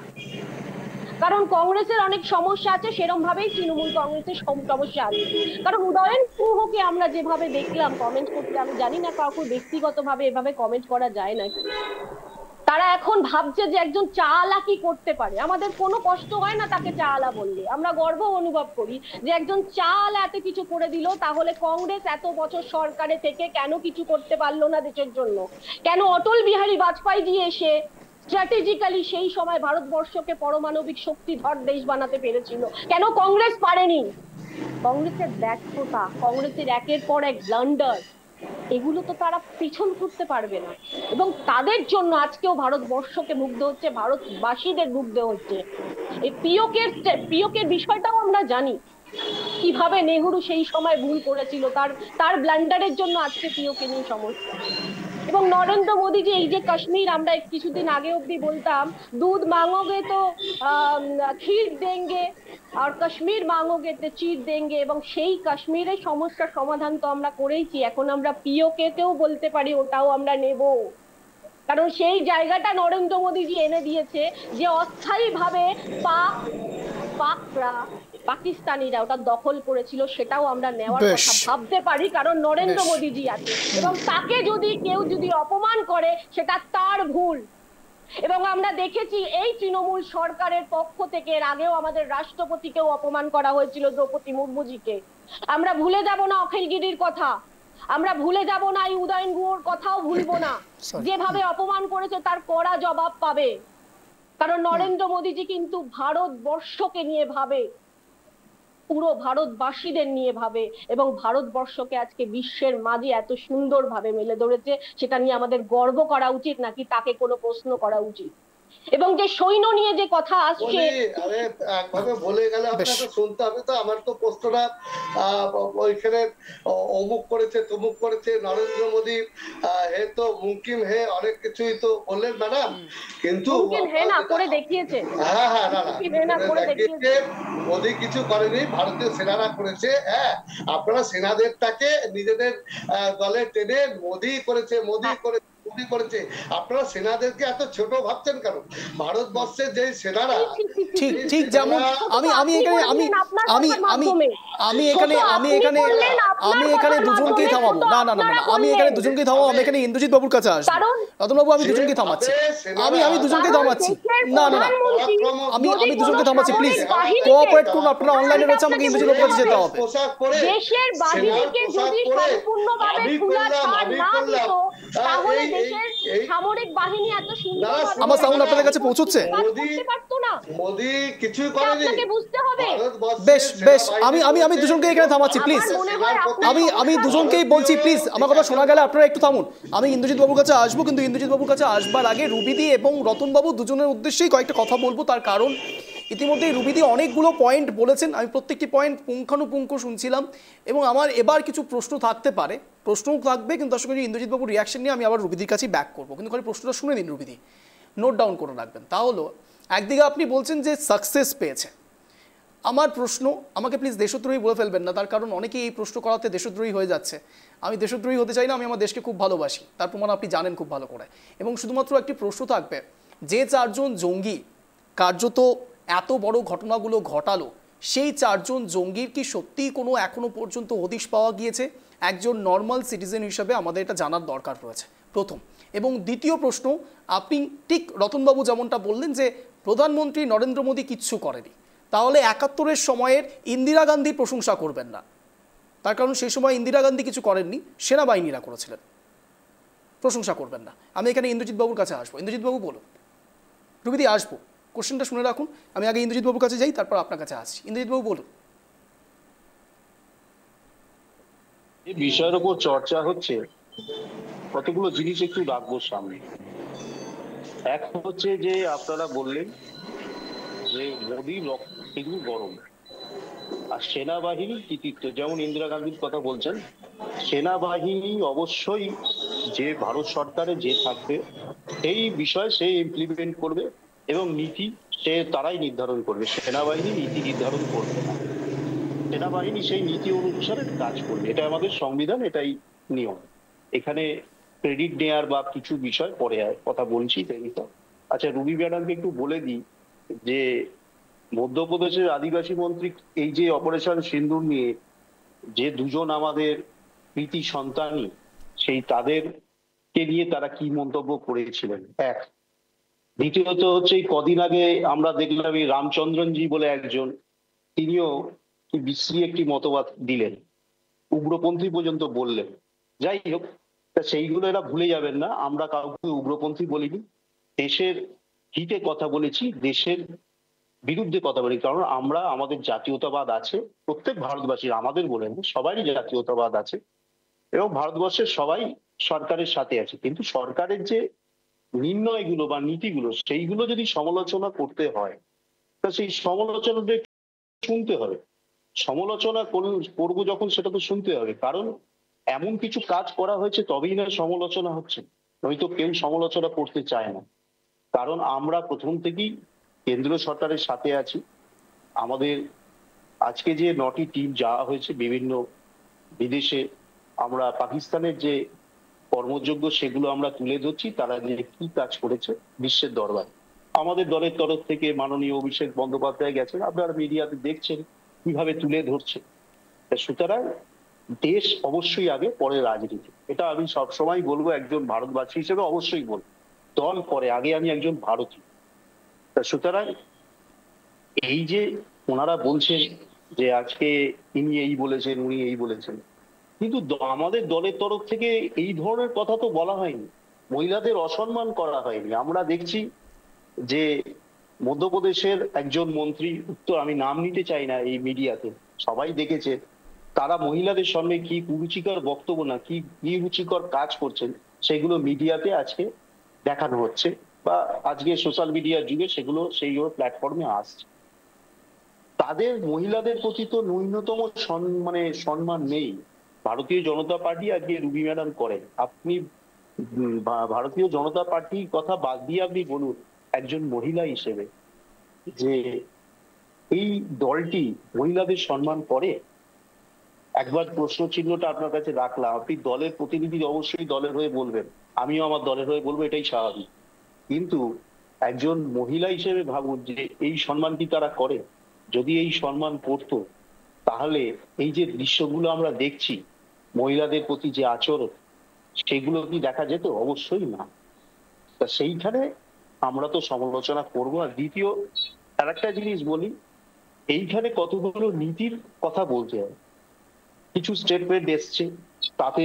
কারণ কংগ্রেসের অনেক সমস্যা আছে, সেরকম ভাবেই তৃণমূল কংগ্রেসের সমস্যা আছে। কারণ উদয়ন গুহকে আমরা যেভাবে দেখলাম কমেন্ট করতে, আমি জানি না কাউকে ব্যক্তিগতভাবে এভাবে কমেন্ট করা যায় নাকি, তারা এখন ভাবছে যে একজন চালা কি করতে পারে। আমাদের কোনো কষ্ট হয় না তাকে চালা বললে, আমরা গর্ব অনুভব করি যে একজন চালা এত কিছু করে দিল। তাহলে কংগ্রেস এত বছর সরকারে থেকে কেন কিছু করতে পারলো না দেশের জন্য? কেন অটল বিহারী বাজপেয়ী জি এসে স্ট্র্যাটেজিক্যালি সেই সময় ভারতবর্ষকে পারমাণবিক শক্তিধর দেশ বানাতে পেরেছিল? কেন কংগ্রেস পারেনি? কংগ্রেসের ব্যর্থতা, কংগ্রেসের একের পর এক ব্লান্ডার, এগুলো তো তারা পিছন করতে পারবে না। এবং তাদের জন্য আজকেও ভারতবর্ষকে ভুগতে হচ্ছে, ভারতবাসীদের ভুগতে হচ্ছে। এই পিওকের বিষয়টাও আমরা জানি কিভাবে নেহরু সেই সময় ভুল করেছিল, তার ব্লান্ডারের জন্য আজকে পিওকে নিয়ে সমস্যা। এবং নরেন্দ্র মোদী যে এই যে কাশ্মীর, আমরা কিছুদিন আগে অব্দি বলতাম দুধ মাঙ্গোগে তো ক্ষীর দেঙ্গে আর কাশ্মীর মাঙ্গোগে তো চির দেঙ্গে, এবং সেই কাশ্মীরের সমস্যার সমাধান তো আমরা করেইছি। এখন আমরা পিওকে তেও বলতে পারি ওটাও আমরা নেব, কারণ সেই জায়গাটা নরেন্দ্র মোদীজি এনে দিয়েছে যে অস্থায়ী ভাবে পাকিস্তানিরা ওটা দখল করেছিল, সেটাও আমরা নেওয়ার কথা ভাবতে পারি, কারণ নরেন্দ্র মোদীজি আছে। এবং তাকে কেউ যদি অপমান করে সেটা তার ভুল। এবং আমরা দেখেছি এই তৃণমূল সরকারের পক্ষ থেকে এর আগেও আমাদের রাষ্ট্রপতিকেও অপমান করা হয়েছিল, দ্রৌপদী মুর্মুজিকে। আমরা ভুলে যাব না অখিলগিরির কথা, আমরা ভুলে যাব না এই উদয়ন গুহর কথাও ভুলবো না। যেভাবে অপমান করেছে তার কড়া জবাব পাবে, কারণ নরেন্দ্র মোদীজি কিন্তু ভারতবর্ষকে নিয়ে ভাবে, পুরো ভারতবাসীদের নিয়ে ভাবে, এবং ভারতবর্ষকে আজকে বিশ্বের মাঝে এত সুন্দরভাবে মেলে ধরেছে। সেটা নিয়ে আমাদের গর্ব করা উচিত নাকি তাকে কোনো প্রশ্ন করা উচিত? এবং যে সৈন্য নিয়ে যে কথা আসছে, আরে একভাবে বলে গেলে আপনাকে শুনতে হবে তো। আমার তো প্রশ্নটা ওইখানে অমুক করেছে তমুক করেছে, নরেন্দ্র মোদী হে তো মুমকিন হে, অনেক কিছুই তো বললেন ম্যাডাম, কিন্তু করে দেখিয়েছে। হ্যাঁ হ্যাঁ না মোদী কিছু করেনি, ভারতীয় সেনারা করেছে। হ্যাঁ, আপনারা সেনাদেরটাকে নিজেদের দলে টেনে মোদী করেছে করেছে। আপনারা সেনাদেরকে এত ছোট ভাবছেন কেন? ভারতবর্ষের যে সেনারা ঠিক যেমন আমি এখানে দুজনকেই থামাবো। না আমি এখানে দুজনকেই থামাবো। আমি এখানে ইন্দ্রজিৎ বাবুর কাছে আসবো। রতনবাবু, আমি দুজনকেই থামাচ্ছি। আমি দুজনকেই থামাচ্ছি। না আমি দুজনকে থামাচ্ছি। প্লিজ কোঅপারেট করুন। আপনারা অনলাইনে রয়েছে, আমাকে ইন্দ্রজিৎ বাবুর কাছে যেতে হবে। দেশের বাহিনীকে যদি সম্পূর্ণভাবে খোলা ছাড় না দিত, তাহলে দেশের সামরিক বাহিনী এত সুন্দরভাবে আমার সাউন্ড আপনাদের কাছে পৌঁছচ্ছে? মোদী কিছুই করেনি, আপনাকে বুঝতে হবে। বেশ আমি দুজনকে এখানে থামাচ্ছি প্লিজ। আমি দুজনকেই বলছি প্লিজ, আমার কথা শোনা গেলে আপনারা একটু থামুন। আমি ইন্দ্রজিৎ বাবুর কাছে আসবো, কিন্তু ইন্দ্রজিৎ বাবুর কাছে আসবার আগে রুবিদি এবং রতনবাবু দুজনের উদ্দেশ্যেই কয়েকটা কথা বলবো। তার কারণ ইতিমধ্যেই রুবিদি অনেকগুলো পয়েন্ট বলেছেন, আমি প্রত্যেকটি পয়েন্ট পুঙ্খানুপুঙ্খ শুনছিলাম, এবং আমার এবার কিছু প্রশ্ন থাকতে পারে, প্রশ্নও থাকবে, কিন্তু আশা করি ইন্দ্রজিৎ বাবুর রিয়াকশন নিয়ে আমি আবার রুবিদির কাছেই ব্যাক করবো। কিন্তু খালি প্রশ্নটা শুনে দিন রুবিদি, নোট ডাউন করে রাখবেন। তা হলো, একদিকে আপনি বলছেন যে সাকসেস পেয়েছে। আমার প্রশ্ন, আমাকে প্লিজ দেশদ্রোহী বলে ফেলবেন না, তার কারণ অনেকেই এই প্রশ্ন করাতে দেশদ্রোহী হয়ে যাচ্ছে। আমি দেশদ্রোহী হতে চাই না, আমি আমার দেশকে খুব ভালোবাসি, তার প্রমাণ আপনি জানেন খুব ভালো করে। এবং শুধুমাত্র একটি প্রশ্ন থাকবে, যে চারজন জঙ্গি কার্যত এত বড় ঘটনাগুলো ঘটালো, সেই চারজন জঙ্গির কি সত্যিই কোনো এখনো পর্যন্ত হদিশ পাওয়া গিয়েছে? একজন নর্মাল সিটিজেন হিসাবে আমাদের এটা জানার দরকার রয়েছে, প্রথম। এবং দ্বিতীয় প্রশ্ন, আপনি ঠিক রতনবাবু যেমনটা বললেন যে প্রধানমন্ত্রী নরেন্দ্র মোদী কিচ্ছু করেনি, তাহলে ৭১-এর সময়ের ইন্দিরা গান্ধীর প্রশংসা করবেন না, তার কারণ সেই সময় ইন্দিরা গান্ধী কিছু করেননি, সেনাবাহিনীরা করেছিলেন, প্রশংসা করবেন না। আমি এখানে ইন্দ্রজিৎ বাবুর কাছে আসবো। ইন্দ্রজিৎ বাবু বলুন। রুবিদি আসবো, কোশ্চেনটা শুনে রাখুন, আমি আগে ইন্দ্রজিৎ বাবুর কাছে যাই, তারপর আপনার কাছে আসছি। ইন্দ্রজিৎ বাবু বলুন। এই বিষয়ের উপর চর্চা হচ্ছে, কতগুলো জিনিস একটু রাখবো সামনে। এক হচ্ছে যে আপনারা বললেন যে মোদী রক্ত গরম, আর সেনাবাহিনীর কৃতিত্ব, যেমন ইন্দিরা গান্ধীর কথা বলছেন, সেনাবাহিনী অবশ্যই যে ভারত সরকারে যে থাকবে সেই বিষয় সে ইমপ্লিমেন্ট করবে, এবং নীতি তারাই নির্ধারণ করবে। সেনাবাহিনী নীতি নির্ধারণ করবে না, সেনাবাহিনী সেই নীতি অনুসারে কাজ করবে। এটা আমাদের সংবিধান, এটাই নিয়ম। এখানে ক্রেডিট নেয়ার বা কিছু বিষয় পরে কথা বলছি। আচ্ছা, রুবি ম্যাডামকে একটু বলে দিই যে মধ্যপ্রদেশের আদিবাসী মন্ত্রী এই যে অপারেশন সিন্দুর নিয়ে যে দুজন আমাদের কৃতি সন্তানই, সেই তাদেরকে নিয়ে তারা কি মন্তব্য করেছিলেন এক। দ্বিতীয়ত হচ্ছে এই কদিন আগে আমরা দেখলাম এই রামচন্দ্রনজি বলে একজন, তিনিও কি বিশ্রী একটি মতবাদ দিলেন, উগ্রপন্থী পর্যন্ত বললেন। যাই হোক, তা সেইগুলো এরা ভুলে যাবেন না, আমরা কাউকে উগ্রপন্থী বলিনি, দেশের হিতে কথা বলেছি, দেশের বিরুদ্ধে কথা বলি। কারণ আমরা, আমাদের জাতীয়তাবাদ আছে, প্রত্যেক ভারতবাসীর, আমাদের বলে না, সবারই জাতীয়তাবাদ আছে এবং ভারতবর্ষের সবাই সরকারের সাথে আছে। কিন্তু সরকারের যে নির্ণয়গুলো বা নীতিগুলো, সেইগুলো যদি সমালোচনা করতে হয়, তা সেই সমালোচনাটা শুনতে হবে। সমালোচনা করবো যখন, সেটা তো শুনতে হবে, কারণ এমন কিছু কাজ করা হয়েছে তবেই না সমালোচনা হচ্ছে, নয়তো কেউ সমালোচনা করতে চায় না। কারণ আমরা প্রথম থেকেই কেন্দ্র সরকারের সাথে আছি। আমাদের আজকে যে 9টি টিম যাওয়া হয়েছে বিভিন্ন বিদেশে, আমরা পাকিস্তানের যে কর্মযোগ্য সেগুলো আমরা তুলে ধরছি, তারা যে কি কাজ করেছে বিশ্বের দরবারে। আমাদের দলের তরফ থেকে মাননীয় অভিষেক বন্দ্যোপাধ্যায় গেছেন, আপনারা মিডিয়াতে দেখছেন কিভাবে তুলে ধরছে। সুতরাং দেশ অবশ্যই আগে, পরে রাজনীতি, এটা আমি সবসময় বলবো, একজন ভারতবাসী হিসেবে অবশ্যই বলবো। দল পরে, আগে আমি একজন ভারতীয়। সুতরাং এই যে ওনারা বলছেন যে আজকে ইনি এই বলেছেন, উনি এই বলেছেন, কিন্তু আমাদের দলের তরফ থেকে এই ধরনের কথা তো বলা হয়নি, মহিলাদের অসম্মান করা হয়নি। আমরা দেখছি যে মধ্যপ্রদেশের একজন মন্ত্রী, উত্তর আমি নাম নিতে চাই না, এই মিডিয়াতে সবাই দেখেছে, তারা মহিলাদের সঙ্গে কি কুরুচিকর বক্তব্য না কি রুচিকর কাজ করছেন, সেগুলো মিডিয়াতে আজকে দেখানো হচ্ছে, বা আজকে সোশ্যাল মিডিয়ার যুগে সেগুলো সেই প্ল্যাটফর্মে আসছে। তাদের মহিলাদের প্রতি তো ন্যূনতম সম্মান নেই। ভারতীয় জনতা পার্টি আজকে রুবি ম্যাডাম করেন, আপনি ভারতীয় জনতা পার্টির কথা বাদ দিয়ে আপনি বলুন একজন মহিলা হিসেবে যে এই দলটি মহিলাদের সম্মান করে। একবার প্রশ্ন চিহ্নটা আপনার কাছে রাখলাম, আপনি দলের প্রতিনিধি, অবশ্যই দলের হয়ে বলবেন, আমিও আমার দলের হয়ে বলবো, এটাই স্বাভাবিক। কিন্তু একজন মহিলা হিসেবে ভাবুন যে এই সম্মান কি তারা করে? যদি এই সম্মান করতো, তাহলে এই যে দৃশ্যগুলো আমরা দেখছি, মহিলাদের প্রতি যে আচরণ, সেগুলো কি দেখা যেত? অবশ্যই না। তা সেইখানে আমরা তো সমালোচনা করবো। আর দ্বিতীয় আরেকটা জিনিস বলি, এইখানে কতগুলো নীতির কথা বলতে হয়। কিছু স্টেটমেন্ট এসছে, তাতে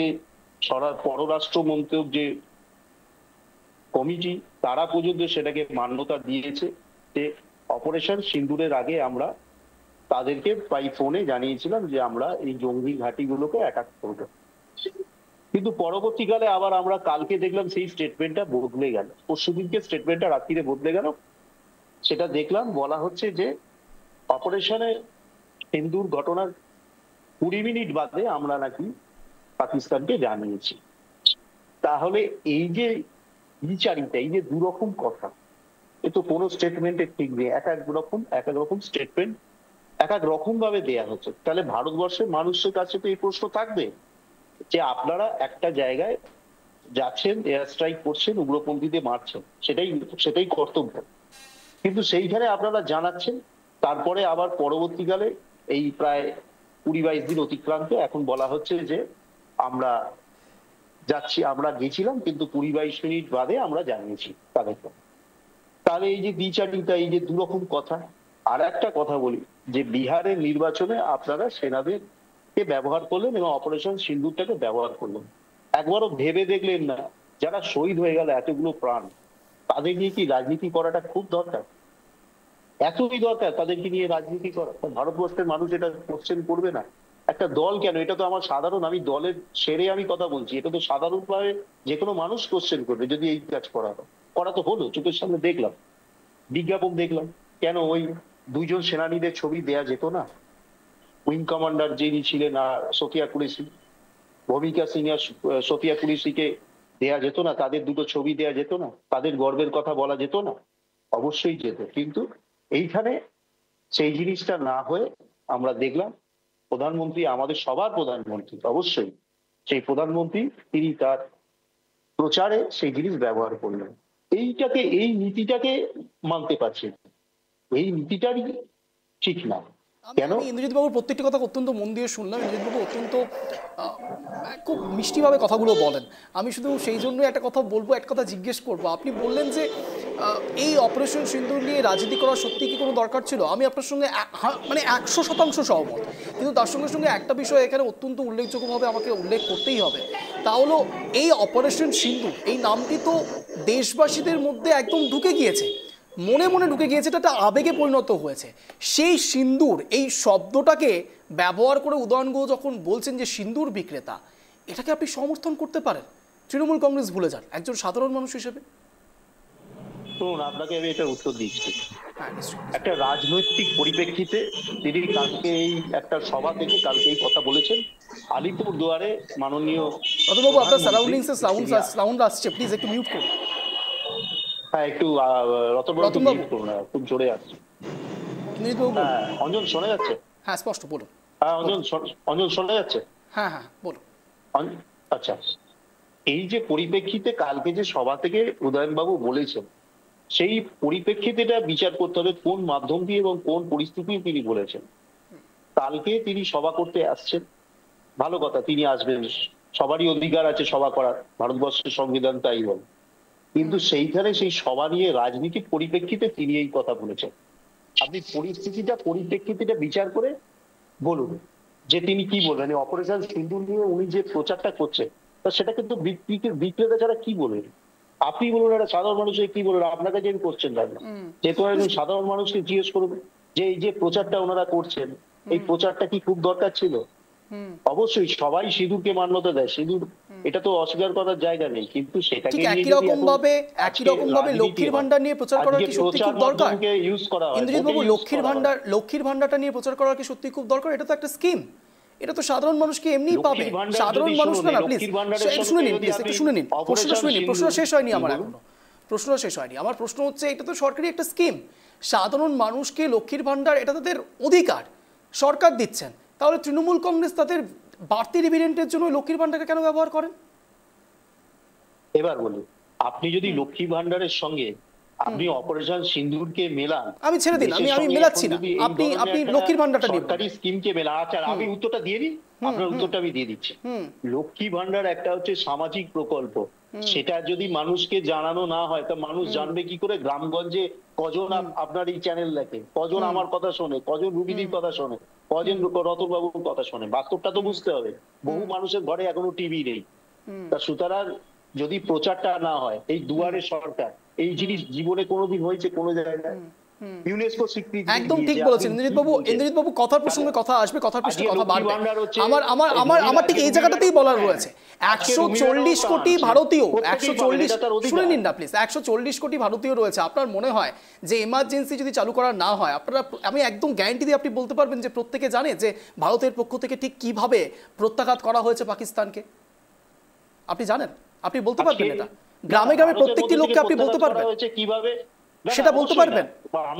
পররাষ্ট্র মন্ত্রক যে কমিটি, তারা পর্যন্ত সেটাকে মান্যতা দিয়েছে যে অপারেশন সিন্দুরের আগে আমরা তাদেরকে বাই ফোনে জানিয়েছিলাম যে আমরা এই জঙ্গি ঘাঁটিগুলোকে অ্যাটাক করবো। কিন্তু পরবর্তীকালে আবার আমরা কালকে দেখলাম সেই স্টেটমেন্টটা বদলে গেল, পরশুদিনকে স্টেটমেন্টটা রাত্রিরে বদলে গেল। সেটা দেখলাম বলা হচ্ছে যে অপারেশনে সিন্দুর ঘটনার 20 মিনিট বাদে আমরা নাকি পাকিস্তানকে জানিয়েছি। তাহলে এই যে বিচারিতা, এই যে দুরকম কথা, এ তো কোনো স্টেটমেন্টে ঠিক নেই। এক এক রকম স্টেটমেন্ট এক এক রকম ভাবে দেয়া হচ্ছে। তাহলে ভারতবর্ষের মানুষের কাছে তো এই প্রশ্ন থাকবে যে আপনারা একটা জায়গায় যাচ্ছেন, এয়ার স্ট্রাইক করছেন, উগ্রপন্থীদের মারছেন, সেটাই কর্তব্য, কিন্তু সেইখানে আপনারা জানাচ্ছেন, তারপরে আবার পরবর্তীকালে এই প্রায় 20-22 দিন অতিক্রান্ত, এখন বলা হচ্ছে যে আমরা যাচ্ছি, আমরা গেছিলাম কিন্তু 20-22 মিনিট বাদে আমরা জানিয়েছি তাদেরকে। তাহলে এই যে দ্বিচারিতা, এই যে দুরকম কথা। আর একটা কথা বলি, যে বিহারের নির্বাচনে আপনারা সেনাদেরকে ব্যবহার করলেন এবং অপারেশন সিন্দুরটাকে ব্যবহার করলেন, একবারও ভেবে দেখলেন না যারা শহীদ হয়ে গেল এতগুলো প্রাণ, তাদের নিয়ে কি রাজনীতি করাটা খুব দরকার? এতই দরকার তাদেরকে নিয়ে রাজনীতি করা? ভারতবর্ষের মানুষ এটা কোশ্চেন করবে না? একটা দল কেন, এটা তো আমার সাধারণ, আমি দলের ছেড়ে আমি কথা বলছি, এটা তো সাধারণভাবে যে কোনো মানুষ কোশ্চেন করবে যদি এই কাজ করা হয়। করা তো হলো, চোখের সামনে দেখলাম, বিজ্ঞাপন দেখলাম। কেন ওই 2জন সেনানীদের ছবি দেয়া যেত না? উইং কমান্ডার যিনি ছিলেন সোফিয়া কুরেশি, ভূমিকা সিং আর সোফিয়া কুরেশিকে দেয়া যেত না? তাদের দুটো ছবি দেয়া যেত না? তাদের গর্বের কথা বলা যেত না? অবশ্যই যেত। কিন্তু এইখানে সেই জিনিসটা না হয়ে আমরা দেখলাম প্রধানমন্ত্রী, আমাদের সবার প্রধানমন্ত্রী, অবশ্যই সেই প্রধানমন্ত্রী, তিনি তার প্রচারে সেই জিনিস ব্যবহার করলেন। এই নীতিটাকে মানতে পারছে, এই নীতিটারই ঠিক না। কেন? আমি ইন্দ্রজিৎ বাবুর প্রত্যেকটি কথা অত্যন্ত মন দিয়ে শুনলাম। ইন্দ্রজিৎ বাবু অত্যন্ত খুব মিষ্টিভাবে কথাগুলো বলেন। আমি শুধু সেই জন্য একটা কথা বলবো, একটা কথা জিজ্ঞেস করবো। আপনি বললেন যে এই অপারেশন সিন্দুর নিয়ে রাজনীতি করা সত্যি কি কোনো দরকার ছিল? আমি আপনার সঙ্গে মানে 100% সহমত, কিন্তু তার সঙ্গে সঙ্গে একটা বিষয় এখানে অত্যন্ত উল্লেখযোগ্যভাবে আমাকে উল্লেখ করতেই হবে। তা হলো এই অপারেশন সিন্দুর এই নামটি তো দেশবাসীদের মধ্যে একদম ঢুকে গিয়েছে, মনে মনে ঢুকে গিয়েছে, এটা একটা আবেগে পরিণত হয়েছে। সেই সিন্দুর এই শব্দটাকে ব্যবহার করে উদয়ন গুহ যখন বলছেন যে সিন্দুর বিক্রেতা, এটাকে আপনি সমর্থন করতে পারেন? তৃণমূল কংগ্রেস ভুলে যান একজন সাধারণ মানুষ হিসেবে। শুনুন, আপনাকে আমি এটা উত্তর দিচ্ছি। একটা রাজনৈতিক পরিপ্রেক্ষিতে তিনি কালকে এই একটা সভা থেকে কালকে এই কথা বলেছেন। আলিপুরদুয়ারে মাননীয় অতবাবু আপনার সারাউন্ডিংসে সাউন্ড আসছে, প্লিজ একটু মিউট করুন। হ্যাঁ, একটু রতনবাবু করুন, খুব জোরে আসছে। হ্যাঁ অঞ্জন শোনা যাচ্ছে? হ্যাঁ স্পষ্ট বলুন। হ্যাঁ অঞ্জন শোনা যাচ্ছে? হ্যাঁ হ্যাঁ বলুন। আচ্ছা, এই যে পরিপ্রেক্ষিতে কালকে যে সভা থেকে উদয়নবাবু বলেছেন, সেই পরিপ্রেক্ষিতে এটা বিচার করতে হবে কোন মাধ্যম দিয়ে এবং কোন পরিস্থিতি তিনি বলেছেন। কালকে তিনি সভা করতে আসছেন, ভালো কথা, তিনি আসবেন, সবারই অধিকার আছে সভা করার, ভারতবর্ষের সংবিধান তাই বলে। কিন্তু সেইখানে সেই সভা নিয়ে রাজনীতিক পরিপ্রেক্ষিতে তিনি এই কথা বলেছেন। আপনি পরিপ্রেক্ষিতটা বিচার করে বলুন যে তিনি কি বলবেন। অপারেশন সিন্দুর নিয়ে উনি যে প্রচারটা করছেন তা সেটা কিন্তু বিক্রেতা ছাড়া কি বলবেন? আপনি বলুন, একটা সাধারণ মানুষের কি বলবেন? আপনার কাছে আমি কোশ্চেন রাখলাম, যেহেতু সাধারণ মানুষকে জিজ্ঞেস করবেন যে এই যে প্রচারটা ওনারা করছেন, এই প্রচারটা কি খুব দরকার ছিল? অবশ্যই সবাই সিঁদুরকে মান্যতা দেয়, সিঁদুর এটা তো অস্বীকার করার জায়গা নেই, কিন্তু সেটাকে একই রকম ভাবে লক্ষ্মীর ভান্ডার নিয়ে প্রচার করা কি সত্যি খুব দরকার? ইন্দ্রজিৎ বাবু, লক্ষ্মীর ভান্ডারটা নিয়ে প্রচার করা কি সত্যি খুব দরকার? এটা তো একটা স্কিম, এটা তো সাধারণ মানুষকে এমনিই পাবে। সাধারণ মানুষ না, প্লিজ শুনে নিন, প্লিজ একটু শুনে নিন। প্রশ্নটা শুনে নিন, প্রশ্নটা শেষ হয়নি আমার এখনো, প্রশ্নটা শেষ হয়নি। আমার প্রশ্ন হচ্ছে, এটা তো সরকারি একটা স্কিম, সাধারণ মানুষকে লক্ষ্মীর ভান্ডার, এটা তাদের অধিকার, সরকার দিচ্ছেন। তাহলে তৃণমূল কংগ্রেস তাদের বাড়তি ডিভিডেন্ডের জন্য লক্ষ্মীর ভান্ডারকে কেন ব্যবহার করেন? এবার বলুন, আপনি যদি লক্ষ্মী ভান্ডারের সঙ্গে আপনি অপারেশন সিন্দুরকে মেলান, আমি ছেড়ে দিন, আমি মেলাচ্ছি না, আপনি লক্ষ্মীর ভান্ডারটা নিন, সরকারি স্কিমকে মেলা। আচ্ছা, আমি উত্তরটা দিয়ে দিই, আপনার উত্তরটা আমি দিয়ে দিচ্ছি। লক্ষ্মী ভান্ডার একটা হচ্ছে সামাজিক প্রকল্প, সেটা যদি মানুষকে জানানো না হয় তা মানুষ জানবে কি করে? গ্রামগঞ্জে কজন আপনার এই চ্যানেল দেখে, কজন আমার কথা শোনে, কজন রুবিদির কথা শোনে, কজন রতনবাবুর কথা শোনে? বাস্তবটা তো বুঝতে হবে। বহু মানুষের ঘরে এখনো টিভি নেই। তা সুতরাং যদি প্রচারটা না হয়, এই দুয়ারে সরকার এই জিনিস জীবনে কোনোদিন হয়েছে কোনো জায়গায়? ইউনেস্কো স্বীকৃতি একদম ঠিক বলেছেন ইন্দ্রজিৎ বাবু। কথার প্রসঙ্গে কথা আসবে, কথার প্রশ্নে কথা বাড়বে। আমার ঠিক এই জায়গাটাতেই বলার রয়েছে, 140 কোটি ভারতীয়, 140, শুনে নিন না প্লিজ, 140 কোটি ভারতীয় রয়েছে। আপনার মনে হয় যে এমার্জেন্সি যদি চালু করা না হয়, আপনারা, আমি একদম গ্যারান্টি দিয়ে আপনি বলতে পারবেন যে প্রত্যেকে জানে যে ভারতের পক্ষ থেকে ঠিক কিভাবে প্রত্যাঘাত করা হয়েছে পাকিস্তানকে? আপনি জানেন, আপনি বলতে পারবেন এটা? গ্রামে গ্রামে প্রত্যেকটি লোককে আপনি বলতে পারবেন কিভাবে? সেটা বলতে পারবেন?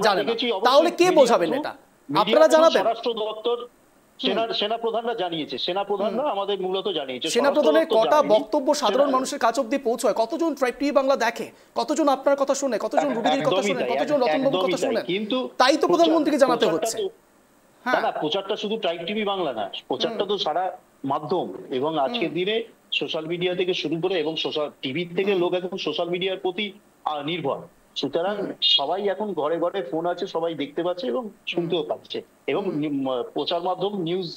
জানেন না, তাহলে কে বোঝাবেন এটা? আপনারা জানাবেন। স্বরাষ্ট্র দপ্তর, সেনা প্রধানরা জানিয়েছে, সেনা প্রধানরা আমাদের মূলত জানিয়েছে। সেনা প্রধানের কটা বক্তব্য সাধারণ মানুষের কাছ অব্দি পৌঁছয়? কতজন টিভি বাংলা দেখে? কতজন আপনার কথা শুনে? কতজন রুবিদির কথা শুনে? কতজন রতনবাবুর কথা শুনে? কিন্তু তাই তো প্রধানমন্ত্রীকে জানাতে হচ্ছে। না, প্রচারটা শুধু ট্রাইব টিভি বাংলা না, প্রচারটা তো সারা মাধ্যম, এবং আজকের দিনে সোশ্যাল মিডিয়া থেকে শুরু করে এবং সোশ্যাল টিভি থেকে লোক এখন সোশ্যাল মিডিয়ার প্রতি নির্ভর। সুতরাং সবাই এখন ঘরে ঘরে ফোন আছে, সবাই দেখতে পাচ্ছে এবং শুনতেও পাচ্ছে, এবং প্রচার মাধ্যম, নিউজ,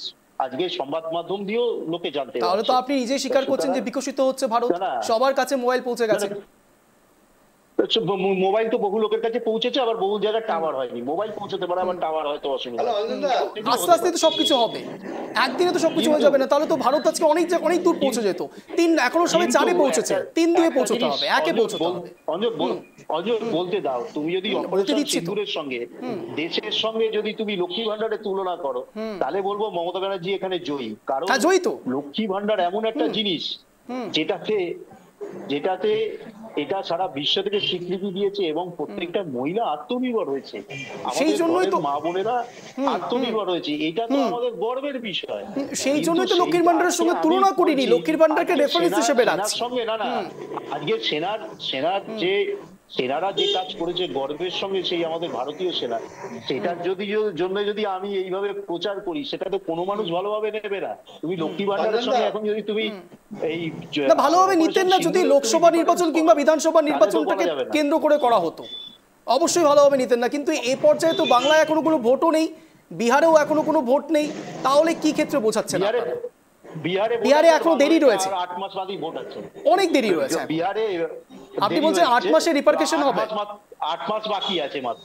আজকে সংবাদ মাধ্যম দিয়েও লোকে জানতে পারছে। তাহলে তো আপনি নিজেই স্বীকার করছেন যে বিকশিত হচ্ছে ভারত, সবার কাছে মোবাইল পৌঁছে গেছে। মোবাইল তো বহু লোকের কাছে পৌঁছেছে, আবার বহু জায়গায় টাওয়ার হয়নি। মোবাইল পৌঁছতে পারে, আবার টাওয়ার হয়তো অসুবিধা। আস্তে আস্তে তো সবকিছু হবে, একদিনে তো সবকিছু হয়ে যাবে না। তাহলে তো ভারত আজকে অনেক দূর পৌঁছে যেত। এখনো সবাই 4-এ পৌঁছেছে, 3-2-এ পৌঁছতে হবে, 1-এ পৌঁছতে হবে। অঞ্জন বলতে দাও, তুমি যদি অপারেশন সিন্দুরের সঙ্গে দেশের সঙ্গে যদি তুমি লক্ষ্মী ভান্ডারের তুলনা করো, তাহলে বলবো মমতা ব্যানার্জি এখানে জয়ী। কারণ লক্ষ্মী ভান্ডার এমন একটা জিনিস যেটাতে এটা সারা বিশ্ব থেকে স্বীকৃতি দিয়েছে এবং প্রত্যেকটা মহিলা আত্মনির্ভর হয়েছে, সেই জন্যই তো মা বোনেরা আত্মনির্ভর হয়েছে। এটা তো আমাদের গর্বের বিষয়। সেই জন্যই তো লক্ষ্মীর ভান্ডারের সঙ্গে তুলনা করিনি, লক্ষ্মীর ভান্ডারকে রেফারেন্স হিসেবে রাখছি। সঙ্গে না, আজকে সেনার যে সেনারা যে কাজ করেছে গর্বের সঙ্গে, সেই আমাদের ভারতীয় সেনা, সেটার জন্য যদি আমি এইভাবে প্রচার করি, সেটা তো কোনো মানুষ ভালোভাবে নেবে না। তুমি লক্ষ্মী ভান্ডারের সঙ্গে এখন যদি তুমি এই ভালোভাবে নিতেন না যদি লোকসভা নির্বাচন কিংবা বিধানসভা নির্বাচনটাকে কেন্দ্র করে করা হতো, অবশ্যই ভালোভাবে নিতেন না। কিন্তু এই পর্যায়ে তো বাংলায় এখনো কোনো ভোটও নেই, বিহারেও এখনো কোনো ভোট নেই, তাহলে কি ক্ষেত্রে বোঝাচ্ছেন? বিহারে এখনো দেরি রয়েছে, 8 মাস বাদই ভোট আছে, অনেক দেরি রয়েছে বিহারে। আপনি বলছেন 8 মাসে রিপারকেশন হবে? 8 মাস বাকি আছে মাত্র,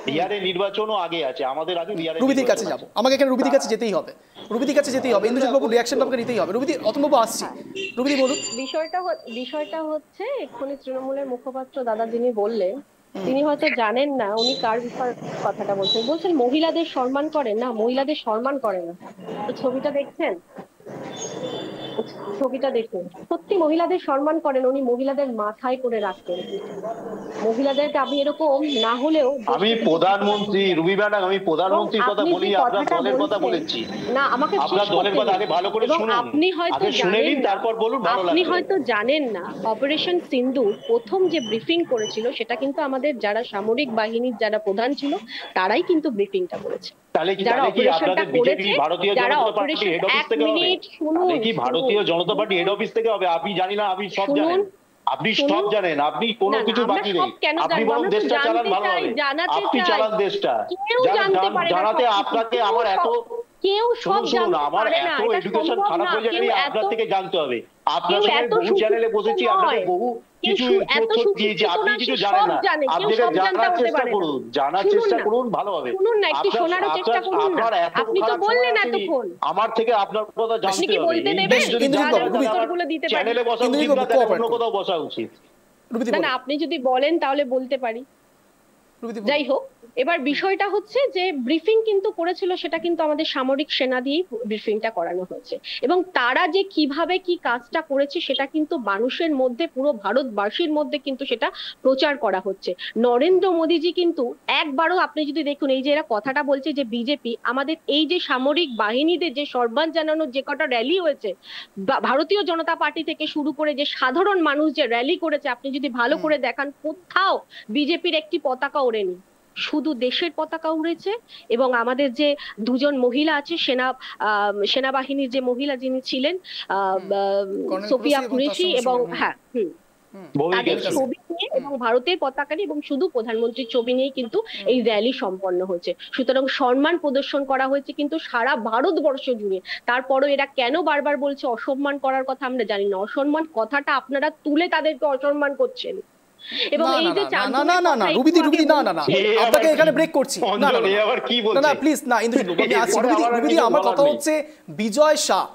বিহারে নির্বাচনও আগে আছে আমাদের। আগে বিহারে রুবিদির কাছে যাব, আমাকে এখানে রুবিদির কাছে যেতেই হবে, রুবিদির কাছে যেতেই হবে। ইন্দ্রজিৎ বাবু রিঅ্যাকশন আমাকে নিতেই হবে। রুবিদি, অতনবাবু আসছি। রুবিদি বলুন। বিষয়টা হচ্ছে এক্ষুনি তৃণমূলের মুখপাত্র দাদা যিনি বললেন, তিনি হয়তো জানেন না উনি কার বিষয়ে কথাটা বলছেন মহিলাদের সম্মান করেন না, মহিলাদের সম্মান করে না। ছবিটা দেখছেন, ছবিটা দেখুন, সত্যি মহিলাদের সম্মান করেন উনি, মহিলাদের মাথায় করে রাখতেন মহিলাদেরকে। আমি এরকম না হলেও আমি প্রধানমন্ত্রী রুবি ম্যাডাম, আমি প্রধানমন্ত্রীর কথা বলি, আপনার দলের কথা বলেছি না, আমাকে আপনার দলের কথা আগে ভালো করে শুনুন, আপনি হয়তো শুনেন তারপর বলুন। ভালো লাগবে। আপনি হয়তো জানেন না অপারেশন সিন্দুর প্রথম যে ব্রিফিং করেছিল সেটা কিন্তু আমাদের যারা সামরিক বাহিনীর যারা প্রধান ছিল তারাই কিন্তু ব্রিফিংটা করেছে। তাহলে কি আপনাদের বিজেপি ভারতীয় জনতা পার্টি হেড অফিস থেকে হবে? তাহলে কি ভারতীয় জনতা পার্টি হেড অফিস থেকে হবে? আপনি জানি না, আপনি সব জানেন, আপনি সব জানেন, আপনি কোনো কিছু বাকি নেই, আপনি বরং দেশটা চালান ভালোভাবে, আপনি চালান দেশটা। জানাতে আপনাকে আমার এত কেউ সব শুনুন, আমার এত এডুকেশন খারাপ হয়ে যায়নি, আপনার থেকে জানতে হবে। আপনার সঙ্গে বহু চ্যানেলে বসেছি, আপনাকে বহু কিছু তথ্য দিয়েছি, আপনি কিছু জানেন না। আপনি জানার চেষ্টা করুন, জানার চেষ্টা করুন ভালোভাবে। আপনার এত আমার থেকে আপনার কথা জানতে হবে। চ্যানেলে বসা উচিত না, অন্য কোথাও বসা উচিত। না, আপনি যদি বলেন তাহলে বলতে পারি। যাই হোক, এবার বিষয়টা হচ্ছে যে ব্রিফিং কিন্তু করেছিল, সেটা কিন্তু আমাদের সামরিক সেনা দিয়েই ব্রিফিংটা করানো হয়েছে, এবং তারা যে কিভাবে কি কাজটা করেছে সেটা কিন্তু মানুষের মধ্যে, পুরো ভারতবাসীর মধ্যে কিন্তু সেটা প্রচার করা হচ্ছে। নরেন্দ্র মোদীজি কিন্তু একবারও, আপনি যদি দেখুন, এই যে এরা কথাটা বলছে যে বিজেপি আমাদের এই যে সামরিক বাহিনীদের যে সম্মান জানানোর যে কটা র্যালি হয়েছে, ভারতীয় জনতা পার্টি থেকে শুরু করে যে সাধারণ মানুষ যে র্যালি করেছে, আপনি যদি ভালো করে দেখান কোথাও বিজেপির একটি পতাকা ওড়েনি, শুধু দেশের পতাকা উড়েছে। এবং আমাদের যে দুজন মহিলা আছে সেনাবাহিনীর যে মহিলা যিনি ছিলেন সোফিয়া কুরেশি, এবং তাদের ছবি নিয়ে এবং ভারতের পতাকা নিয়ে এবং শুধু প্রধানমন্ত্রীর ছবি নিয়ে কিন্তু এই র্যালি সম্পন্ন হয়েছে। সুতরাং সম্মান প্রদর্শন করা হয়েছে কিন্তু সারা ভারতবর্ষ জুড়ে। তারপরও এরা কেন বারবার বলছে অসম্মান করার কথা, আমরা জানি না। অসম্মান কথাটা আপনারা তুলে তাদেরকে অসম্মান করছেন। এবং এই যে রুবিদি আপনাকে এখানে ব্রেক করছি, না প্লিজ না ইন্দ্রজিৎ, রুবিদি আমার কথা হচ্ছে বিজয় শাহ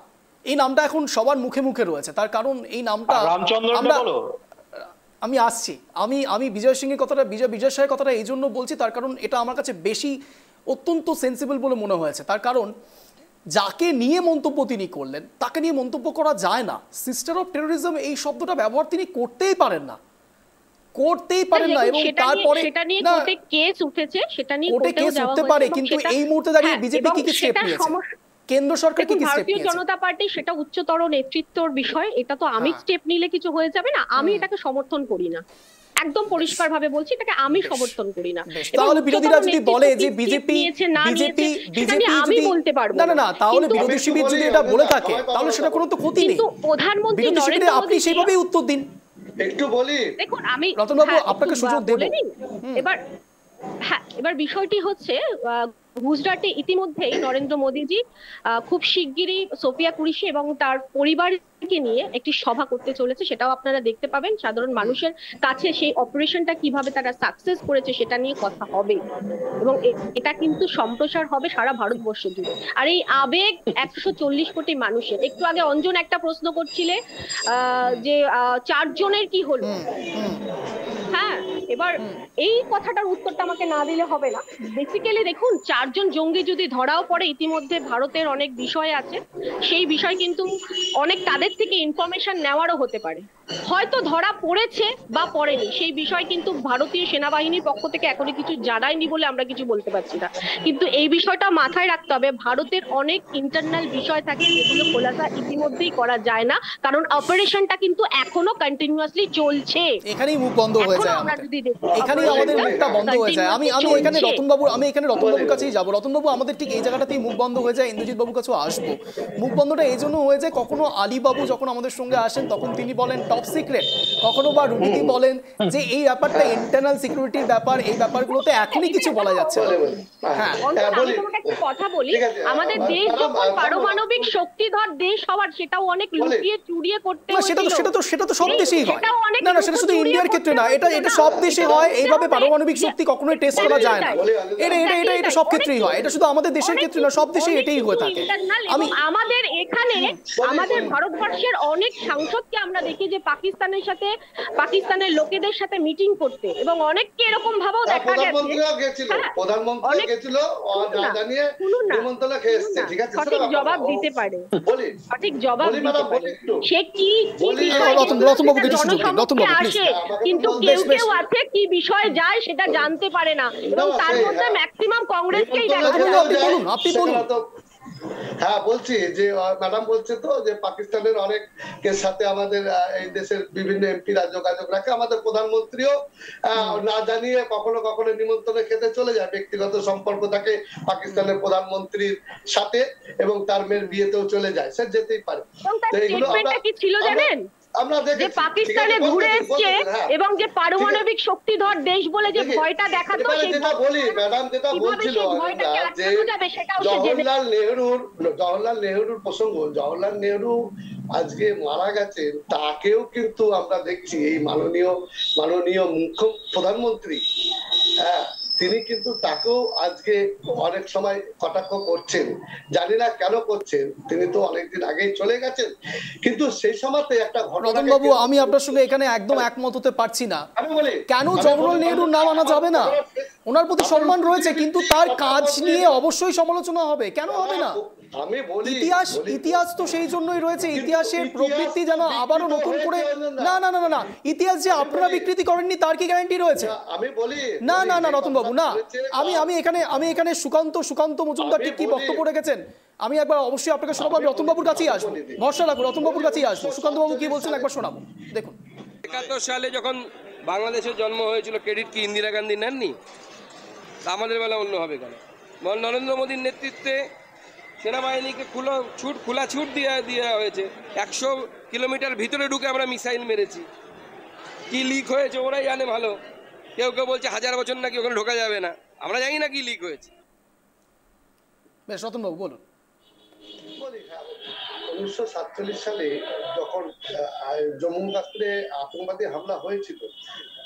এই নামটা এখন সবার মুখে মুখে রয়েছে, তার কারণ এই নামটা আমি আসছি, আমি বিজয় সিংয়ের কথাটা, বিজয় শাহের কথাটা এই জন্য বলছি, তার কারণ এটা আমার কাছে বেশি অত্যন্ত সেন্সিবল বলে মনে হয়েছে। তার কারণ যাকে নিয়ে মন্তব্য তিনি করলেন তাকে নিয়ে মন্তব্য করা যায় না। সিস্টার অফ টেরোরিজম এই শব্দটা ব্যবহার তিনি করতেই পারেন না। এবং তারপরে কোর্টে কেস উঠতে পারে, কিন্তু এই মুহূর্তে দাঁড়িয়ে বিজেপি কি স্টেপ নিয়েছে, কেন্দ্র সরকার কি স্টেপ নিয়েছে? ভারতীয় জনতা পার্টি সেটা উচ্চতর নেতৃত্বর বিষয়, এটা তো আমি স্টেপ নিলে কিছু হয়ে যাবে না। আমি এটাকে সমর্থন করি না, একদম পরিষ্কার ভাবে বলছি, এটাকে আমি সমর্থন করি না। তাহলে বিরোধীরা যদি বলে যে বিজেপি আমি বলতে পারবো না, তাহলে বিরোধী শিবির যদি এটা বলে থাকে তাহলে সেটা কোনো তো ক্ষতি নেই। প্রধানমন্ত্রী নরেন্দ্র মোদী আপনি সেইভাবেই উত্তর দিন। একটু বলি, দেখুন আমি রতনবাবু আপনাকে সুযোগ দেব। এবার বিষয়টি হচ্ছে গুজরাটে ইতিমধ্যেই নরেন্দ্র মোদীজি খুব শিগগিরই সোফিয়া কুরেশি এবং তার পরিবারকে নিয়ে একটি সভা করতে চলেছে, সেটাও আপনারা দেখতে পাবেন। সাধারণ মানুষের কাছে সেই অপারেশনটা কিভাবে তারা সাকসেস করেছে সেটা নিয়ে কথা হবে, এবং এটা কিন্তু সম্প্রসার হবে সারা ভারতবর্ষ জুড়ে। আর এই আবেগ 140 কোটি মানুষের। একটু আগে অঞ্জন একটা প্রশ্ন করছিলে যে 4 জনের কি হলো, হ্যাঁ, এবার এই কথাটার উত্তরটা আমাকে না দিলে হবে না। বেসিক্যালি দেখুন, 4 জন জঙ্গি যদি ধরাও পড়ে, ইতিমধ্যে ভারতের অনেক বিষয় আছে, সেই বিষয় কিন্তু অনেক তাদের থেকে ইনফরমেশন নেওয়ারও হতে পারে। হয়তো ধরা পড়েছে বা পড়েনি সেই বিষয় কিন্তু ভারতীয় সেনাবাহিনীর পক্ষ থেকে এখনো কিছু জানায়নি বলে আমরা কিছু বলতে পারছি না। কিন্তু এই বিষয়টা মাথায় রাখতে হবে, ভারতের অনেক ইন্টারনাল বিষয় থাকে যেগুলো খোলাসা ইতিমধ্যেই করা যায় না, কারণ অপারেশনটা কিন্তু এখনো কন্টিনিউয়াসলি চলছে। এখানেই মুখ বন্ধ হয়ে যায়। আমরা যদি অবধি দেখি। এখানেই আমাদের মুখটা বন্ধ হয়ে যায়। আমি এখানে রতনবাবুর কাছেই যাবো। রতনবাবু, আমাদের ঠিক এই জায়গাটাতেই মুখ বন্ধ হয়ে যায়। ইন্দ্রজিৎ বাবুর কাছেও আসবো। মুখ বন্ধটা এই জন্য হয়ে যায়, কখনো আলীবাবু যখন আমাদের সঙ্গে আসেন তখন তিনি বলেন টপ সিক্রেট, কখনো বা রুবিদি বলেন যে এই ব্যাপারটা ইন্টারনাল সিকিউরিটির ব্যাপার, এই ব্যাপারগুলোতে এখনই কিছু বলা যাচ্ছে না। হ্যাঁ, আমি তোমাকে একটা কথা বলি, আমাদের দেশ যখন পারমাণবিক শক্তিধর দেশ হওয়ার, সেটাও অনেক লুকিয়ে চুরিয়ে করতে হয়েছিল। সেটা তো সব দেশেই হয়। না, সেটা শুধু ইন্ডিয়ার ক্ষেত্রে না, এটা সব দেশে হয়। এইভাবে পারমাণবিক শক্তি কখনোই টেস্ট করা যায় না। এটা সব ক্ষেত্রেই হয়। এটা শুধু আমাদের দেশের ক্ষেত্রে না, সব দেশেই এটাই হয়ে থাকে। আমাদের এখানে আমাদের ভারতবর্ষের অনেক সাংসদকে আমরা দেখি যে পাকিস্তানের লোকেদের সাথে মিটিং করতে, এবং অনেককে এরকম ভাবেও দেখা গেছে। প্রধানমন্ত্রী গেছিল জানিয়ে নিমন্ত্রণ খেয়ে এসেছে, ঠিক আছে, সঠিক জবাব দিতে পারে, সঠিক জবাব দিতে পারে। সে কি আসে, কিন্তু কেউ কেউ আছে কি বিষয়ে যায় সেটা জানতে পারে না, এবং তার মধ্যে ম্যাক্সিমাম কংগ্রেসকেই দেখা যায়। হ্যাঁ, বলছি যে ম্যাডাম বলছে তো যে পাকিস্তানের অনেকের সাথে আমাদের এই দেশের বিভিন্ন এমপিরা যোগাযোগ রাখে। আমাদের প্রধানমন্ত্রীও না জানিয়ে কখনো কখনো নিমন্ত্রণে খেতে চলে যায়, ব্যক্তিগত সম্পর্ক থাকে পাকিস্তানের প্রধানমন্ত্রীর সাথে, এবং তার মেয়ের বিয়েতেও চলে যায়, সে যেতেই পারে। তো এগুলো কি ছিল জানেন, যে পাকিস্তানে ঘুরে এসছে এবং যে পারমাণবিক শক্তিধর দেশ বলে যে ভয়টা দেখাতো, যেটা বলি ম্যাডাম, যেটা বলছিল যে জওহরলাল নেহরুর প্রসঙ্গ, জওহরলাল নেহরু আজকে মারা গেছেন, তাকেও কিন্তু আমরা দেখছি এই মাননীয় মুখ্য প্রধানমন্ত্রী, হ্যাঁ, তিনি কিন্তু তাকেও আজকে অনেক সময় কটাক্ষ করছেন। জানি না কেন করছেন, তিনি তো অনেকদিন আগেই চলে গেছেন, কিন্তু সেই সময়তে একটা ঘটনা। বাবু, আমি আপনার সঙ্গে এখানে একদম একমত হতে পারছি না। কেন জওহরলাল নেহরুর নাম আনা যাবে না? ওনার প্রতি সম্মান রয়েছে, কিন্তু তার কাজ নিয়ে অবশ্যই সমালোচনা হবে, কেন হবে না? আমি বলি ইতিহাস তো সেই জন্যই রয়েছে, ইতিহাসের প্রবৃত্তি যেন আবারও নতুন করে না ইতিহাস যে আপনারা বিকৃতি করেননি তার কি গ্যারান্টি রয়েছে? আমি বলি না রতনবাবু, না, আমি এখানে সুকান্ত মজুমদার ঠিক কি বক্তব্য রেখেছেন আমি একবার অবশ্যই আপনাকে শোনাবো। আমি রতনবাবুর কাছেই আসবো, ভরসা রাখবো, রতনবাবুর কাছেই আসবো। সুকান্ত বাবু কি বলছেন একবার শোনাবো, দেখুন। 71 সালে যখন বাংলাদেশের জন্ম হয়েছিল, ক্রেডিট কি ইন্দিরা গান্ধী নেননি? আমাদের বেলা অন্য হবে কেন? নরেন্দ্র মোদীর নেতৃত্বে সেনাবাহিনীকে খোলা ছুট দেওয়া হয়েছে। 100 কিলোমিটার ভিতরে ঢুকে আমরা মিসাইল মেরেছি। কি লিক হয়েছে ওরাই জানে ভালো। কেউ বলছে 1000 বছর নাকি ওখানে ঢোকা যাবে না, আমরা জানি না কি লিক হয়েছে। বেশ, রতনবাবু বলুন। 1947 সালে যখন জম্মু কাশ্মীরে আতঙ্কবাদী হামলা হয়েছিল,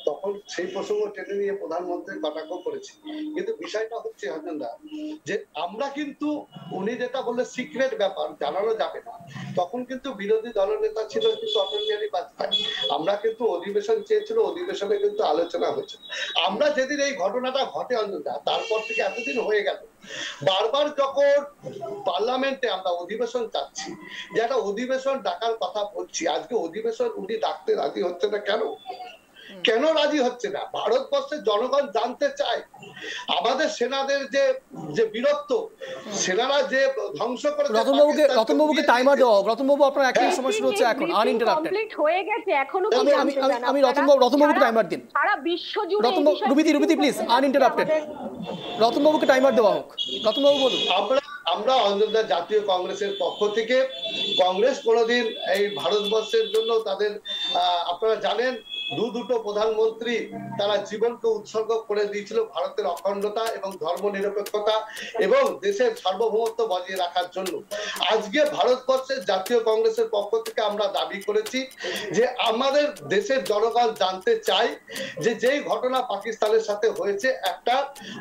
তখন সেই প্রসঙ্গ টেনে নিয়ে প্রধানমন্ত্রী কটাক্ষ করেছে। কিন্তু বিষয়টা হচ্ছে হাজনদা, যে আমরা কিন্তু উনি যেটা বললে সিক্রেট ব্যাপার জানানো যাবে না, তখন কিন্তু বিরোধী দলনেতা ছিল কিন্তু অটল বিহারী বাজপেয়ী। আমরা কিন্তু অধিবেশন চেয়েছিল, অধিবেশনে কিন্তু আলোচনা হয়েছিল। আমরা যেদিন এই ঘটনাটা ঘটে হাজনদা, তারপর থেকে এতদিন হয়ে গেল, বারবার যখন পার্লামেন্টে আমরা অধিবেশন চাচ্ছি, যে একটা অধিবেশন ডাকার কথা বলছি, আজকে অধিবেশন উনি ডাকতে রাজি হচ্ছে না। কেন রাজি হচ্ছে না? ভারতবর্ষের জনগণ জানতে চায় আমাদের সেনাদের যে বীরত্ব, সেনারা যে ধ্বংস করে। রতনবাবুকে টাইমার দেওয়া হোক। রতনবাবু, আপনার একই সময় শুরু হচ্ছে এখন, আনইন্টারাপ্টেড হয়ে গেছে এখনো। আমি রতনবাবুকে টাইমার দিন। সারা বিশ্ব জুড়ে রুবিদি প্লিজ, আনইন্টারাপ্টেড। রতনবাবুকে টাইমার দেওয়া হোক। রতনবাবু বলুন। আমরা অঞ্জনদা জাতীয় কংগ্রেসের পক্ষ থেকে, কংগ্রেস কোনোদিন এই ভারতবর্ষের জন্য তাদের আপনারা জানেন দুটো প্রধানমন্ত্রী তারা জীবনকে উৎসর্গ করে দিয়েছিল ভারতের অখণ্ডতা এবং ধর্মনিরপেক্ষতা এবং দেশের সার্বভৌমত্ব বজায় রাখার জন্য। আজকে ভারতবর্ষের জাতীয় কংগ্রেসের পক্ষ থেকে আমরা দাবি করেছি যে আমাদের দেশের জনগণ জানতে চায় যে যেই ঘটনা পাকিস্তানের সাথে হয়েছে, একটা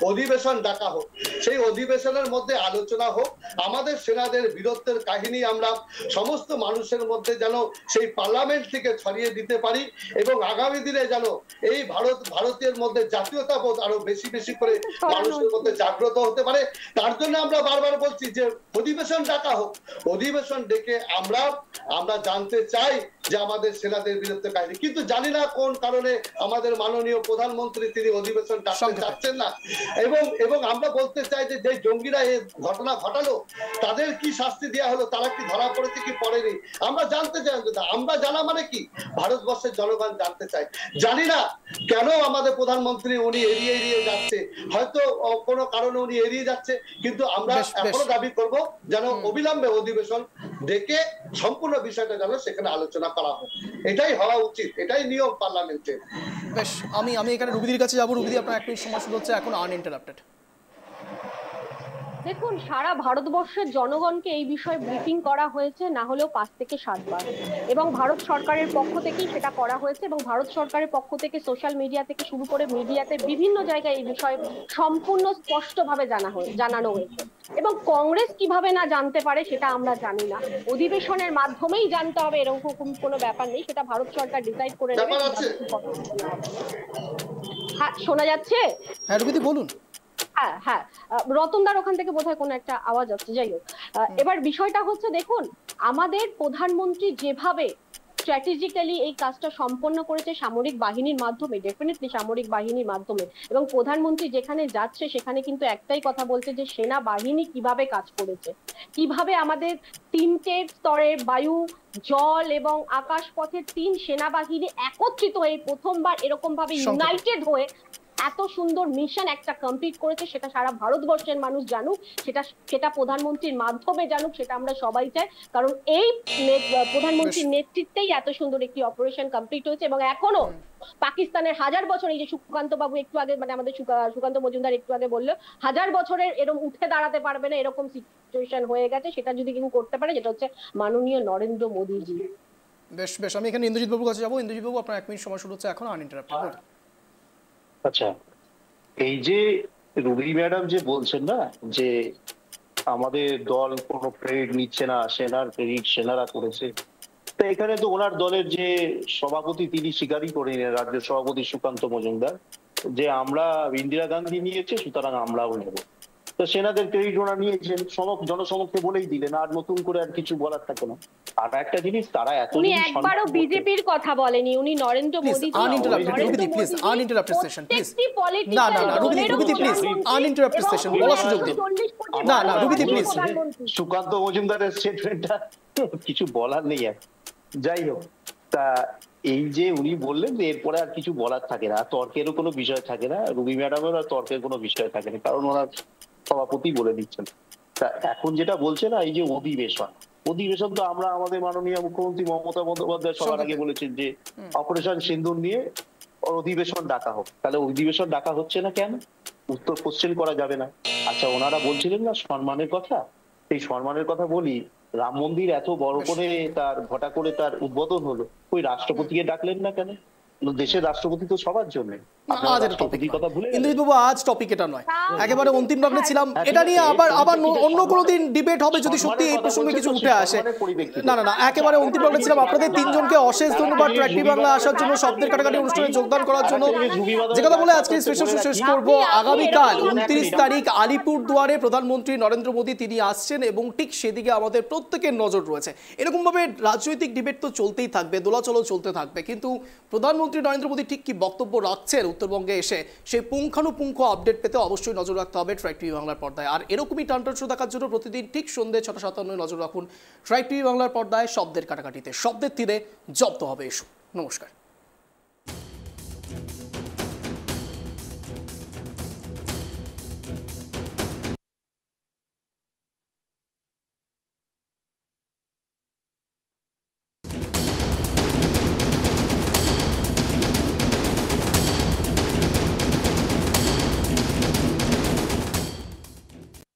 অধিবেশন ডাকা হোক, সেই অধিবেশনের মধ্যে আলোচনা হোক, আমাদের সেনাদের বীরত্বের কাহিনী আমরা সমস্ত মানুষের মধ্যে যেন সেই পার্লামেন্ট থেকে ছড়িয়ে দিতে পারি, এবং আগামী দিনে যেন এই ভারতীয় মধ্যে জাতীয়তাবোধ আরো বেশি করে মানুষের মধ্যে জাগ্রত হতে পারে। তার জন্য আমরা বারবার বলছি যে অধিবেশন ডাকা হোক, অধিবেশন ডেকে আমরা জানতে চাই যে আমাদের সেনাদের বিরুদ্ধে কাহিনী। কিন্তু জানি না কোন কারণে আমাদের মাননীয় প্রধানমন্ত্রী তিনি অধিবেশন ডাকতে চাচ্ছেন না, এবং আমরা বলতে চাই যে যে জঙ্গিরা এই ঘটনা ঘটালো তাদের কি শাস্তি দেওয়া হলো, তারা কি ধরা পড়েছে কি পড়েনি, আমরা জানতে চাই। আমরা জানা মানে কি, ভারতবর্ষের জনগণ জানতে চাই। জানি না কেন আমাদের প্রধানমন্ত্রী উনি এড়িয়ে এড়িয়ে যাচ্ছে, হয়তো কোনো কারণে উনি এড়িয়ে যাচ্ছে, কিন্তু আমরা এখনো দাবি করব যেন অবিলম্বে অধিবেশন ডেকে সম্পূর্ণ বিষয়টা যেন সেখানে আলোচনা করা হয়। এটাই হওয়া উচিত, এটাই নিয়ম পার্লামেন্টের। বেশ, আমি এখানে রুবিদির কাছে যাবো। রুবিদি, আপনার 1 মিনিট সময় শুরু হচ্ছে এখন আনইন্টারাপ্টেড। দেখুন, সারা ভারতবর্ষের জনগণকে এই বিষয়ে ব্রিফিং করা হয়েছে না হলেও 5 থেকে 7 বার, এবং ভারত সরকারের পক্ষ থেকেই সেটা করা হয়েছে, এবং ভারত সরকারের পক্ষ থেকে সোশ্যাল মিডিয়া থেকে শুরু করে মিডিয়াতে বিভিন্ন জায়গায় এই বিষয়ে সম্পূর্ণ স্পষ্টভাবে জানানো হয়েছে। এবং কংগ্রেস কিভাবে না জানতে পারে সেটা আমরা জানি না, অধিবেশনের মাধ্যমেই জানতে হবে এরকম কোনো ব্যাপার নেই, সেটা ভারত সরকার ডিসাইড করে নেবে। হ্যাঁ, শোনা যাচ্ছে? হ্যাঁ রুবিদি, বলুন। হ্যাঁ, রতনদার ওখান থেকে বোধহয় কোনো একটা আওয়াজ আসছে, যাই হোক। এবার বিষয়টা হচ্ছে, দেখুন, আমাদের প্রধানমন্ত্রী যেভাবে স্ট্র্যাটেজিক্যালি এই কাজটা সম্পন্ন করেছে সামরিক বাহিনীর মাধ্যমে, ডেফিনেটলি সামরিক বাহিনীর মাধ্যমে, এবং প্রধানমন্ত্রী যেখানে যাচ্ছে সেখানে কিন্তু একটাই কথা বলছে যে সেনাবাহিনী কিভাবে কাজ করেছে, কিভাবে আমাদের 3টে স্তরের বায়ু, জল এবং আকাশ পথের 3 সেনাবাহিনী একত্রিত হয়ে প্রথমবার এরকম ভাবে ইউনাইটেড হয়ে এত সুন্দর মিশন একটা কমপ্লিট করেছে। সেটা সারা ভারতবর্ষের মানুষ জানুক, সেটা প্রধানমন্ত্রীর মাধ্যমে জানুক, সেটা আমরা সবাই চাই, কারণ এই প্রধানমন্ত্রীর নেতৃত্বেই এত সুন্দর একটি অপারেশন কমপ্লিট হয়েছে। এবং এখনো পাকিস্তানের 1000 বছর, এই যে সুকান্ত বাবু একটু আগে, মানে আমাদের সুকান্ত মজুমদার একটু আগে বললো 1000 বছরের এরকম উঠে দাঁড়াতে পারবে না এরকম সিচুয়েশন হয়ে গেছে, সেটা যদি কেউ করতে পারে যেটা হচ্ছে মাননীয় নরেন্দ্র মোদীজি। বেশ, আমি এখানে ইন্দ্রজিৎ বাবুর কাছে যাবো। ইন্দ্রজিৎ বাবু, আপনার 1 মিনিট সময় শুরু হচ্ছে এখন আনইন্টারাপ্টেড। আচ্ছা, এই যে রুবি ম্যাডাম যে বলছেন না যে আমাদের দল কোনো ক্রেডিট নিচ্ছে না, সেনার ক্রেডিট সেনারা করেছে, তো এখানে তো ওনার দলের যে সভাপতি তিনি স্বীকারই করে নিলেন, রাজ্য সভাপতি সুকান্ত মজুমদার, যে আমরা ইন্দিরা গান্ধী নিয়েছে সুতরাং আমরাও নেব। তো সেনাদের ক্রেডিট ওনারা নিয়েছেন, জনসমক্ষে বলেই দিলেন, আর নতুন করে আর কিছু বলার থাকে না। আর একটা জিনিস, তারা এত উনি একবারও বিজেপির কথা বলেনি, উনি Narendra Modi. Please uninterrupted session, please. না রুবিদি প্লিজ আনইন্টারাপ্টেড সেশন, বলার সুযোগ দিন। না রুবিদি প্লিজ। সুকান্ত মজুমদারের স্টেটমেন্টটা কিছু বলার নেই আর। যাই হোক, তা এই যে উনি বললেন যে এরপরে আর কিছু বলার থাকে না, তর্কেরও কোনো বিষয় থাকে না, রুবি ম্যাডামের আর তর্কের কোনো বিষয় থাকে না, কারণ ওনার সভাপতি বলে দিচ্ছেন। তা এখন যেটা বলছে না, এই যে অধিবেশন তো আমরা আমাদের মাননীয় মুখ্যমন্ত্রী মমতা বন্দ্যোপাধ্যায় সবার আগে বলেছেন যে অপারেশন সিন্দুর নিয়ে অধিবেশন ডাকা হোক। তাহলে অধিবেশন ডাকা হচ্ছে না কেন? উত্তর কোশ্চেন করা যাবে না। আচ্ছা, ওনারা বলছিলেন না সম্মানের কথা, সেই সম্মানের কথা বলি, রাম মন্দির এত বড় করে তার ঘটা করে তার উদ্বোধন হলো, ওই রাষ্ট্রপতিকে ডাকলেন না কেন? দেশের রাষ্ট্রপতি তো সবার জন্য। আজ টপিক এটা নয়, একেবারে অন্তিম লগ্নে ছিলাম। এটা নিয়ে আবার অন্য কোনো দিন ডিবেট হবে যদি সত্যি এই প্রসঙ্গে কিছু উঠে আসে। না একেবারে অন্তিম লগ্নে ছিলাম। আপনাদের তিনজনকে অশেষ ধন্যবাদ ট্র্যাক টিভি বাংলা আসার জন্য, শব্দের কাটাকাটি অনুষ্ঠানে যোগদান করার জন্য। যে কথা বলে আজকে স্পেশাল শো শেষ করবো। আগামীকাল 29 তারিখ আলিপুরদুয়ারে প্রধানমন্ত্রী নরেন্দ্র মোদী তিনি আসছেন, এবং ঠিক সেদিকে আমাদের প্রত্যেকের নজর রয়েছে। এরকম ভাবে রাজনৈতিক ডিবেট তো চলতেই থাকবে, দোলাচলও চলতে থাকবে, কিন্তু প্রধানমন্ত্রী নরেন্দ্র মোদী ঠিক কি বক্তব্য রাখছেন উত্তরবঙ্গে এসে, সেই পুঙ্খানুপুঙ্খ আপডেট পেতে অবশ্যই নজর রাখতে হবে ট্র্যাক টিভি বাংলার পর্দায়। আর এরকমই টানটান শো দেখার জন্য প্রতিদিন ঠিক সন্ধ্যে 6:57 নজর রাখুন ট্র্যাক টিভি বাংলার পর্দায়। শব্দের কাটাকাটিতে, শব্দের তীরে জব্দ হবে এসো। নমস্কার।